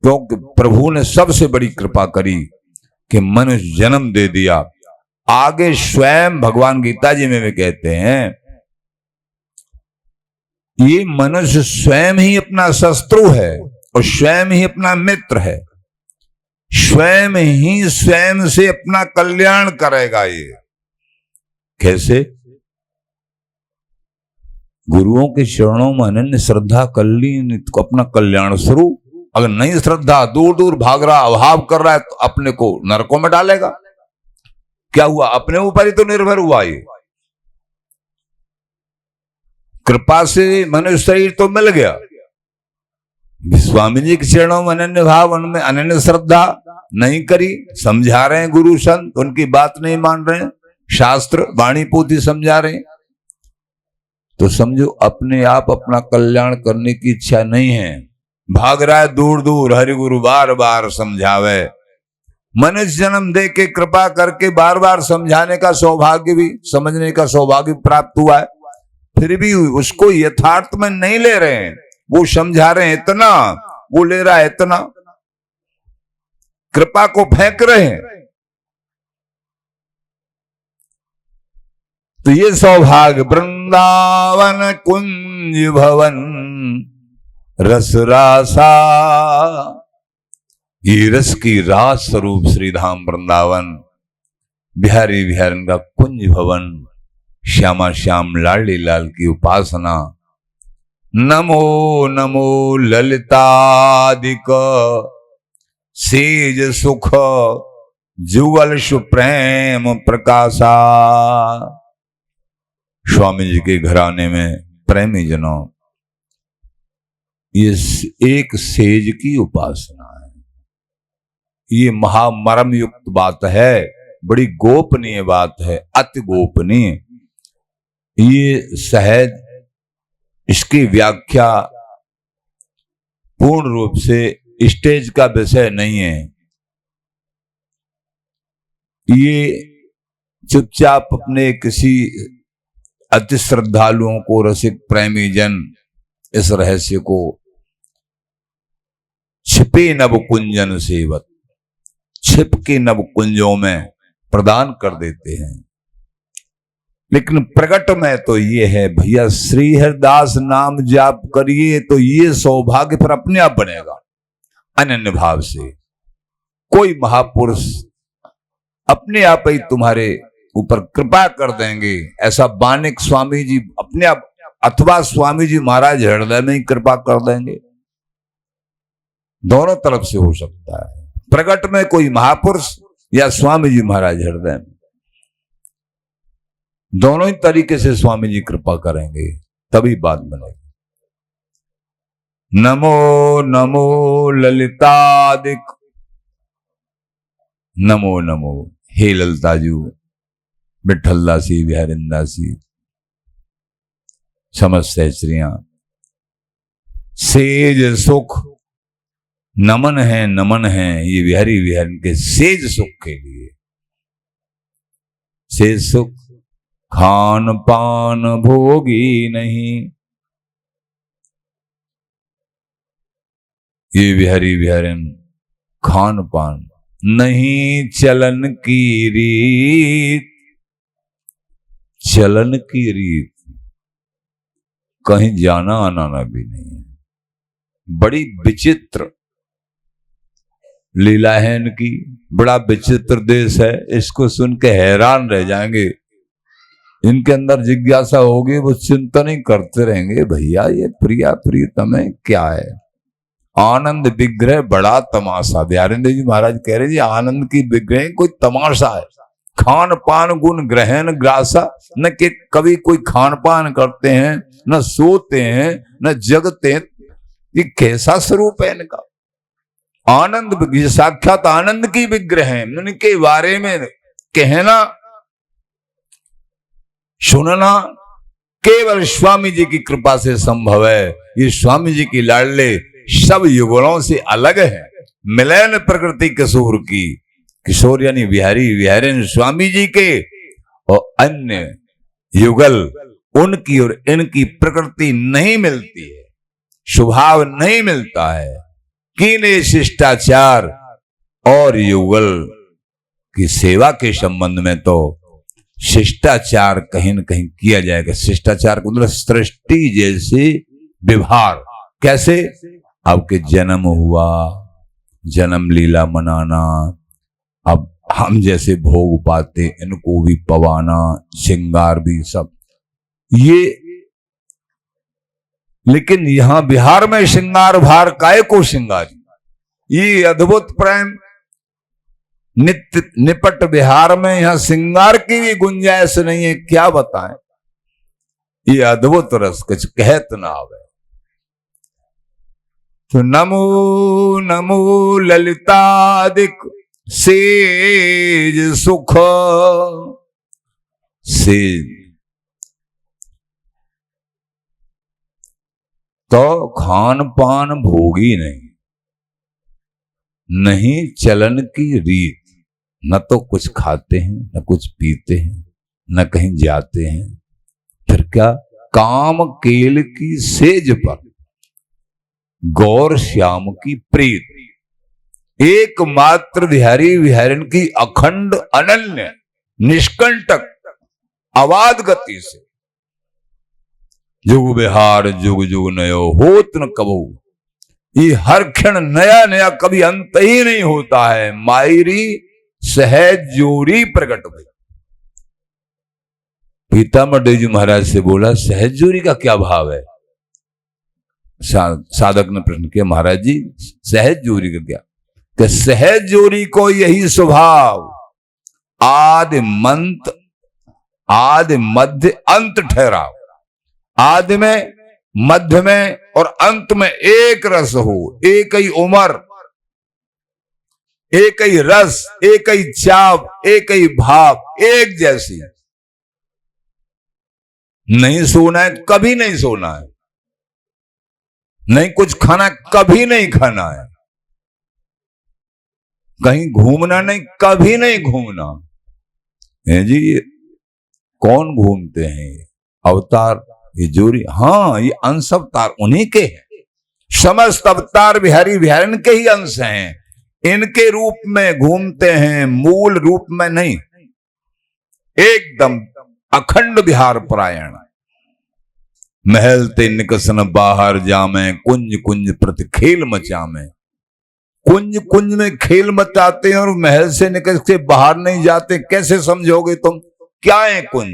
क्योंकि प्रभु ने सबसे बड़ी कृपा करी कि मनुष्य जन्म दे दिया। आगे स्वयं भगवान गीता जी में भी कहते हैं, ये मनुष्य स्वयं ही अपना शत्रु है और स्वयं ही अपना मित्र है, स्वयं ही स्वयं से अपना कल्याण करेगा। ये कैसे? गुरुओं के चरणों में अनन्य श्रद्धा कर ली तो अपना कल्याण शुरू। अगर नहीं श्रद्धा, दूर दूर भाग रहा, अभाव कर रहा है, तो अपने को नरकों में डालेगा। क्या हुआ? अपने ऊपर ही तो निर्भर हुआ। ये कृपा से मनुष्य शरीर तो मिल गया, स्वामी जी के चरणों में अनन्य भाव, उनमें अनन्य श्रद्धा नहीं करी, समझा रहे हैं गुरु संत, उनकी बात नहीं मान रहे हैं, शास्त्र वाणी पोथी समझा रहे हैं, तो समझो अपने आप अपना कल्याण करने की इच्छा नहीं है, भाग रहा है दूर दूर। हरि गुरु बार बार समझावे, मनुष्य जन्म दे के कृपा करके बार बार समझाने का सौभाग्य भी, समझने का सौभाग्य प्राप्त हुआ है, फिर भी उसको यथार्थ में नहीं ले रहे हैं। वो समझा रहे हैं इतना, वो ले रहा है इतना, कृपा को फेंक रहे हैं। तो ये सौभाग्य वृंदावन कुंज भवन रसरासा, ये रस की रास स्वरूप श्रीधाम वृंदावन, बिहारी बिहारन का कुंज भवन, श्यामा श्याम लाडली लाल की उपासना। नमो नमो ललितादिक सेज सुख जुगल सुप्रेम प्रकाशा। स्वामी जी के घराने में प्रेमी जनों, ये एक सेज की उपासना है। ये महामर्म युक्त बात है, बड़ी गोपनीय बात है, अति गोपनीय। ये सहज इसकी व्याख्या पूर्ण रूप से स्टेज का विषय नहीं है। ये चुपचाप अपने किसी अति श्रद्धालुओं को, रसिक प्रेमी जन इस रहस्य को छिपे नव कुंजन सेवत, छिप के नव कुंजों में प्रदान कर देते हैं। लेकिन प्रकट में तो ये है भैया, श्री हरिदास नाम जाप करिए तो ये सौभाग्य पर अपने आप बनेगा। अनन्य भाव से कोई महापुरुष अपने आप ही तुम्हारे ऊपर कृपा कर देंगे। ऐसा बानिक स्वामी जी अपने आप, अथवा स्वामी जी महाराज हृदय में ही कृपा कर देंगे। दोनों तरफ से हो सकता है, प्रकट में कोई महापुरुष या स्वामी जी महाराज हृदय में, दोनों ही तरीके से स्वामी जी कृपा करेंगे, तभी बात बनेगी। नमो नमो ललितादिक, नमो नमो हे ललिताजू, विठल दासी, बिहारिन दासी, समस्त सहस्त्रियां, सेज सुख, नमन है नमन है ये बिहारी बिहारिन के सेज सुख के लिए। सेज सुख खान पान भोगी नहीं, ये बिहारी बिहारिन खान पान नहीं, चलन की रीत, चलन की रीत, कहीं जाना आना भी नहीं है। बड़ी विचित्र लीला है इनकी, बड़ा विचित्र देश है। इसको सुन के हैरान रह जाएंगे। इनके अंदर जिज्ञासा होगी, वो चिंतन ही करते रहेंगे, भैया ये प्रिया प्रीतम है क्या है। आनंद विग्रह बड़ा तमाशा। बिहारेंद्र जी महाराज कह रहे जी आनंद की विग्रह कोई तमाशा है। खान पान गुण ग्रहण ग्रासा, न कि कभी कोई खान पान करते हैं, न सोते हैं, न जगते हैं। ये कैसा स्वरूप है इनका। आनंद, साक्षात आनंद की विग्रह है। उनके बारे में कहना सुनना केवल स्वामी जी की कृपा से संभव है। ये स्वामी जी की लाडले सब युगलों से अलग है। मिलन प्रकृति किशोर की, किशोर यानी बिहारी, बिहारी स्वामी जी के, और अन्य युगल उनकी और इनकी प्रकृति नहीं मिलती है, स्वभाव नहीं मिलता है। कीने शिष्टाचार और युगल की सेवा के संबंध में तो शिष्टाचार कहीं न कहीं किया जाएगा। शिष्टाचार को मतलब सृष्टि जैसे व्यवहार। कैसे? आपके जन्म हुआ, जन्म लीला मनाना, अब हम जैसे भोग पाते इनको भी पवाना, श्रृंगार भी सब ये। लेकिन यहां बिहार में श्रृंगार भार काय को श्रृंगारी, ये अद्भुत प्रेम नित्य निपट बिहार में यहां श्रृंगार की भी गुंजाइश नहीं है। क्या बताएं, ये अद्भुत रस कुछ कहत ना आवे। तो नमो नमो ललितादिक सेज सुख सेज, तो खान पान भोगी नहीं, नहीं चलन की रीत, न तो कुछ खाते हैं, न कुछ पीते हैं, न कहीं जाते हैं। फिर क्या? काम केल की सेज पर गौर श्याम की प्रीत। एकमात्र बिहारी बिहारिन की अखंड अनन्य निष्कंटक अवाध गति से जुग बिहार जुग जुग नयो होत न कबू। ये हर क्षण नया नया, कभी अंत ही नहीं होता है। मायरी सहज जोरी प्रकट हुई। पीताम्बर जी महाराज से बोला सहज जोरी का क्या भाव है। साधक ने प्रश्न किया, महाराज जी सहज जोरी का क्या? कि सहज जोरी को यही स्वभाव आदि मंत आदि मध्य अंत ठहराओ। आदि में, मध्य में और अंत में एक रस हो, एक ही उम्र, एक ही रस, एक ही चाव, एक ही भाव, एक जैसी। नहीं सोना है, कभी नहीं सोना है। नहीं कुछ खाना, कभी नहीं खाना है। कहीं घूमना नहीं, कभी नहीं घूमना है जी। ये कौन घूमते हैं? अवतार, ये जोरी, हाँ ये अंश अवतार उन्हीं के हैं। समस्त अवतार बिहारी बिहारिन के ही अंश हैं। इनके रूप में घूमते हैं, मूल रूप में नहीं। एकदम अखंड बिहार परायण। महल ते निकसन बाहर जामे, कुंज कुंज प्रति खेल मचामे। कुंज कुंज में खेल मचाते हैं और महल से निकल के बाहर नहीं जाते। कैसे समझोगे तुम? क्या है कुंज?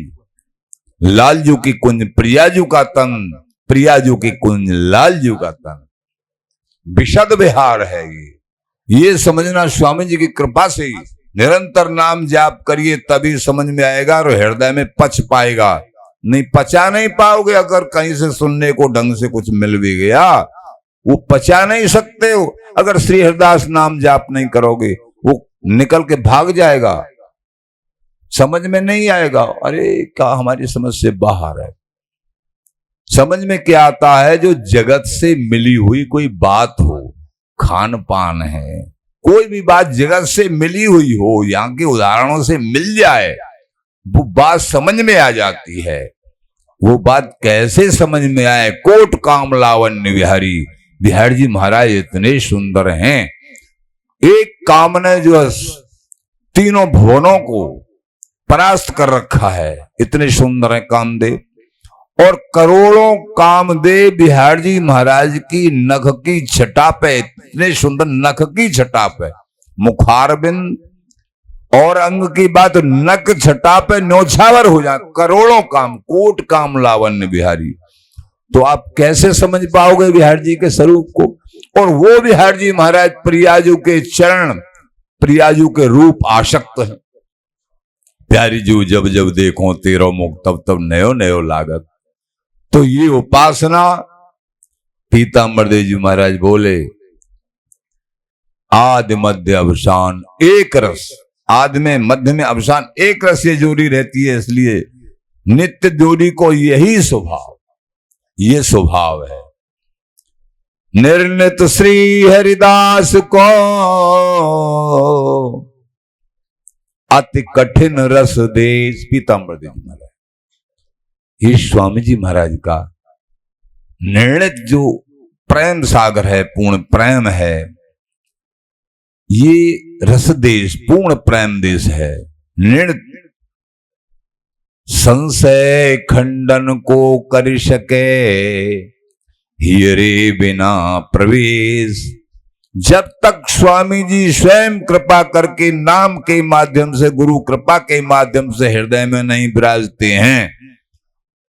लालजू की कुंज प्रियाजू का तन, प्रियाजू की कुंज लालजू का तन। विशद विहार है ये समझना। स्वामी जी की कृपा से निरंतर नाम जाप करिए, तभी समझ में आएगा और हृदय में पच पाएगा। नहीं पचा नहीं पाओगे। अगर कहीं से सुनने को ढंग से कुछ मिल भी गया, वो पचा नहीं सकते हो। अगर श्री हरिदास नाम जाप नहीं करोगे, वो निकल के भाग जाएगा, समझ में नहीं आएगा। अरे क्या हमारी समझ से बाहर है। समझ में क्या आता है? जो जगत से मिली हुई कोई बात हो, खान पान है, कोई भी बात जगत से मिली हुई हो, यहाँ के उदाहरणों से मिल जाए, वो बात समझ में आ जाती है। वो बात कैसे समझ में आए? कोट काम लावण्य बिहारी। बिहारी जी महाराज इतने सुंदर हैं। एक काम ने जो तीनों भुवनों को परास्त कर रखा है। इतने सुंदर है कामदेव। और करोड़ों कामदेव बिहार जी महाराज की नख की छटा पे, इतने सुंदर नख की छटा पे, मुखारबिंद और अंग की बात, नक छटा पे न्योछावर हो जाए, करोड़ों काम, कोट काम लावण्य बिहारी। तो आप कैसे समझ पाओगे बिहार जी के स्वरूप को? और वो बिहार जी महाराज प्रियाजू के चरण, प्रियाजू के रूप आसक्त हैं। प्यारी जू जब जब देखो तेरो मुख, तब तब नयो नयो लागत। तो ये उपासना, पीताम्बर देव जी महाराज बोले, आदि मध्य अवसान एक रस, आदि में मध्य में अवसान एक रस ये जोड़ी रहती है। इसलिए नित्य जोड़ी को यही स्वभाव, ये स्वभाव है। निर्णित श्री हरिदास को अति कठिन रस देश, पीताम्बर देव महाराज, ये स्वामी जी महाराज का निर्णित जो प्रेम सागर है, पूर्ण प्रेम है, ये रस देश, पूर्ण प्रेम देश है। निर्णित संशय खंडन को कर सके हियरे बिना प्रवेश। जब तक स्वामी जी स्वयं कृपा करके नाम के माध्यम से, गुरु कृपा के माध्यम से हृदय में नहीं विराजते हैं,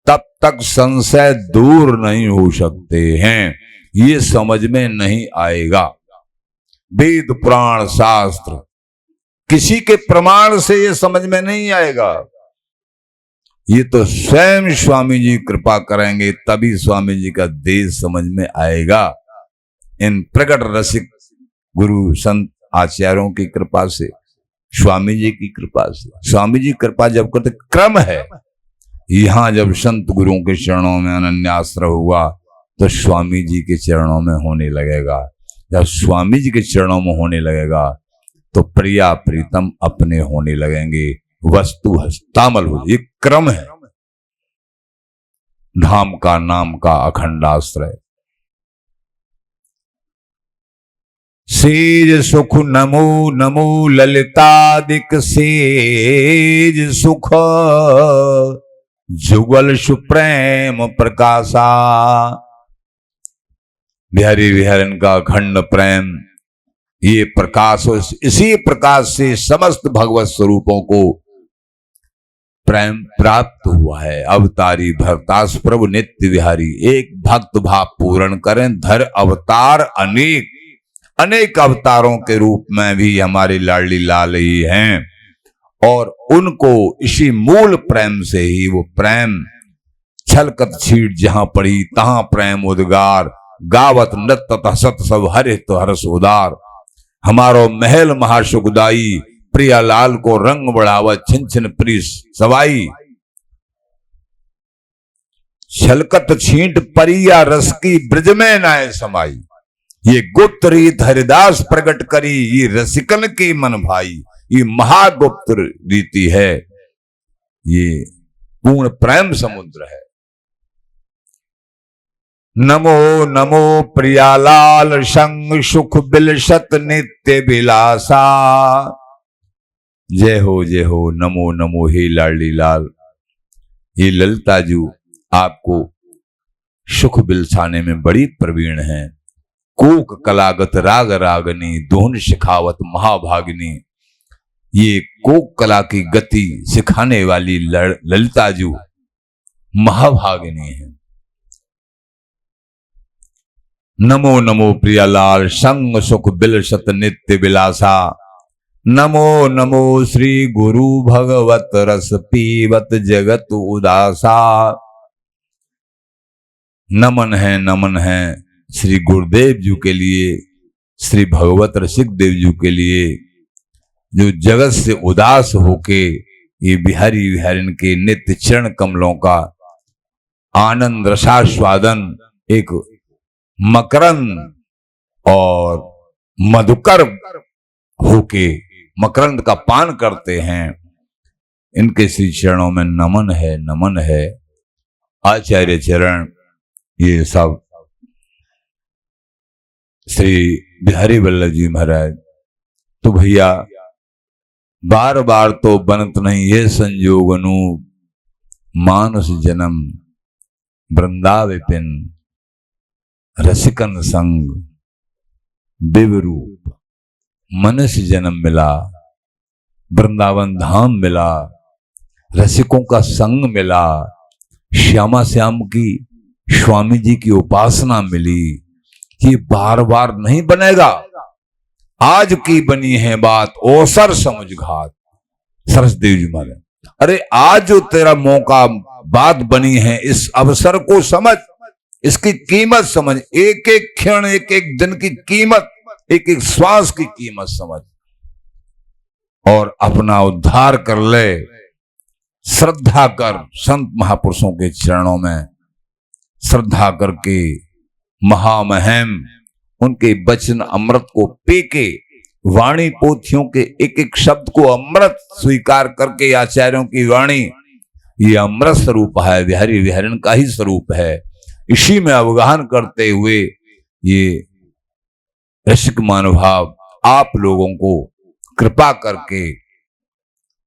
तब तक संशय दूर नहीं हो सकते हैं। ये समझ में नहीं आएगा। वेद पुराण शास्त्र किसी के प्रमाण से ये समझ में नहीं आएगा। ये तो स्वयं स्वामी जी कृपा करेंगे तभी स्वामी जी का देश समझ में आएगा। इन प्रकट रसिक गुरु संत आचार्यों की कृपा से, स्वामी जी की कृपा से। स्वामी जी कृपा जब करते, क्रम है। यहां जब संत गुरुओं के चरणों में अनन्याश्रय हुआ तो स्वामी जी के चरणों में होने लगेगा। जब स्वामी जी के चरणों में होने लगेगा तो प्रिया प्रीतम अपने होने लगेंगे, वस्तु हस्तामल हो। ये क्रम है धाम का, नाम का अखंडाश्रय। सेज सुख नमो नमो ललितादिक सेज सुख जुगल सुप्रेम प्रकाशा। बिहारी बिहारन का अखंड प्रेम, ये प्रकाश, इसी प्रकाश से समस्त भगवत स्वरूपों को प्रेम प्राप्त हुआ है। अवतारी भक्तास प्रभु नित्य बिहारी, एक भक्त भाव पूर्ण करें। धर अवतार अनेक, अनेक अवतारों के रूप में भी हमारी लाडली लाल ही हैं, और उनको इसी मूल प्रेम से ही, वो प्रेम छलकत छीट जहां पड़ी तहां प्रेम उद्गार, गावत नृत्य हसत सब हरित हर्ष उदार। हमारो महल महासुखदाई प्रिया लाल को रंग बढ़ावत छिन छिन प्री सवाई। छलकत छींट परिया रस की ब्रज में नाय समाई। ये गुप्त रीत हरिदास प्रकट करी, ये रसिकन के मन भाई। ये महागुप्त रीति है, ये पूर्ण प्रेम समुद्र है। नमो नमो प्रियालाल संग सुख बिलसत नित्य बिलासा। जय हो जय हो, नमो नमो हे लाडली लाल। ये ललिता जू आपको सुख बिलसाने में बड़ी प्रवीण है। कोक कलागत राग रागनी दोहन शिखावत महाभागिनी। ये कोक कला की गति सिखाने वाली ललिता जू महाभागिनी है। नमो नमो प्रियालाल संग सुख बिलसत नित्य बिलासा। नमो नमो श्री गुरु भगवत रस पीवत जगत उदासा। नमन है श्री गुरुदेव जी के लिए, श्री भगवत रसिक देव जी के लिए, जो जगत से उदास होके ये बिहारी बिहारिन के नित्य चरण कमलों का आनंद रसास्वादन, एक मकरंद और मधुकर होके मकरंद का पान करते हैं। इनके श्री चरणों में नमन है, नमन है। आचार्य चरण ये सब श्री बिहारी वल्लभ जी महाराज। तो भैया बार बार तो बनत नहीं ये संजोगनु मानुष जन्म, वृंदाविपिन रसिकन संग विवरूप। मनुष्य जन्म मिला, वृंदावन धाम मिला, रसिकों का संग मिला, श्यामा श्याम की स्वामी जी की उपासना मिली। ये बार बार नहीं बनेगा। आज की बनी है बात ओसर समझ घात। सरसदेव जी मारे, अरे आज जो तेरा मौका बात बनी है, इस अवसर को समझ, इसकी कीमत समझ। एक एक क्षण, एक एक दिन की कीमत, एक एक श्वास की कीमत समझ और अपना उद्धार कर ले। श्रद्धा कर संत महापुरुषों के चरणों में, श्रद्धा करके महामहिम उनके वचन अमृत को पी के, वाणी पोथियों के एक एक शब्द को अमृत स्वीकार करके, आचार्यों की वाणी ये अमृत स्वरूप है, बिहारी विहरण का ही स्वरूप है। इसी में अवगाहन करते हुए ये रसिक मानुभाव आप लोगों को कृपा करके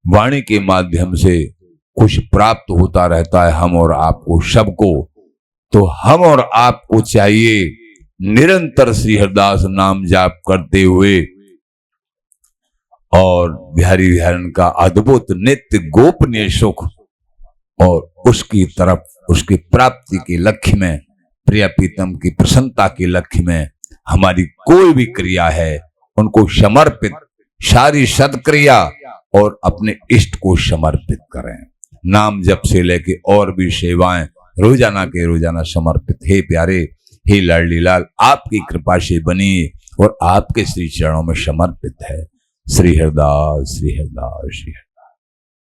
वाणी के माध्यम से कुछ प्राप्त होता रहता है, हम और आपको सबको। तो हम और आपको चाहिए निरंतर श्री हरिदास नाम जाप करते हुए और बिहारी विहरण का अद्भुत नित्य गोपनीय सुख और उसकी तरफ, उसकी प्राप्ति के लक्ष्य में, प्रिय प्रीतम की प्रसन्नता के लक्ष्य में हमारी कोई भी क्रिया है उनको समर्पित, सारी सदक्रिया और अपने इष्ट को समर्पित करें। नाम जप से लेके और भी सेवाएं रोजाना के रोजाना समर्पित। हे प्यारे, हे लाडली लाल, आपकी कृपा से बनी और आपके श्री चरणों में समर्पित है। श्री हरिदास, श्री हरिदास, श्री हरिदास।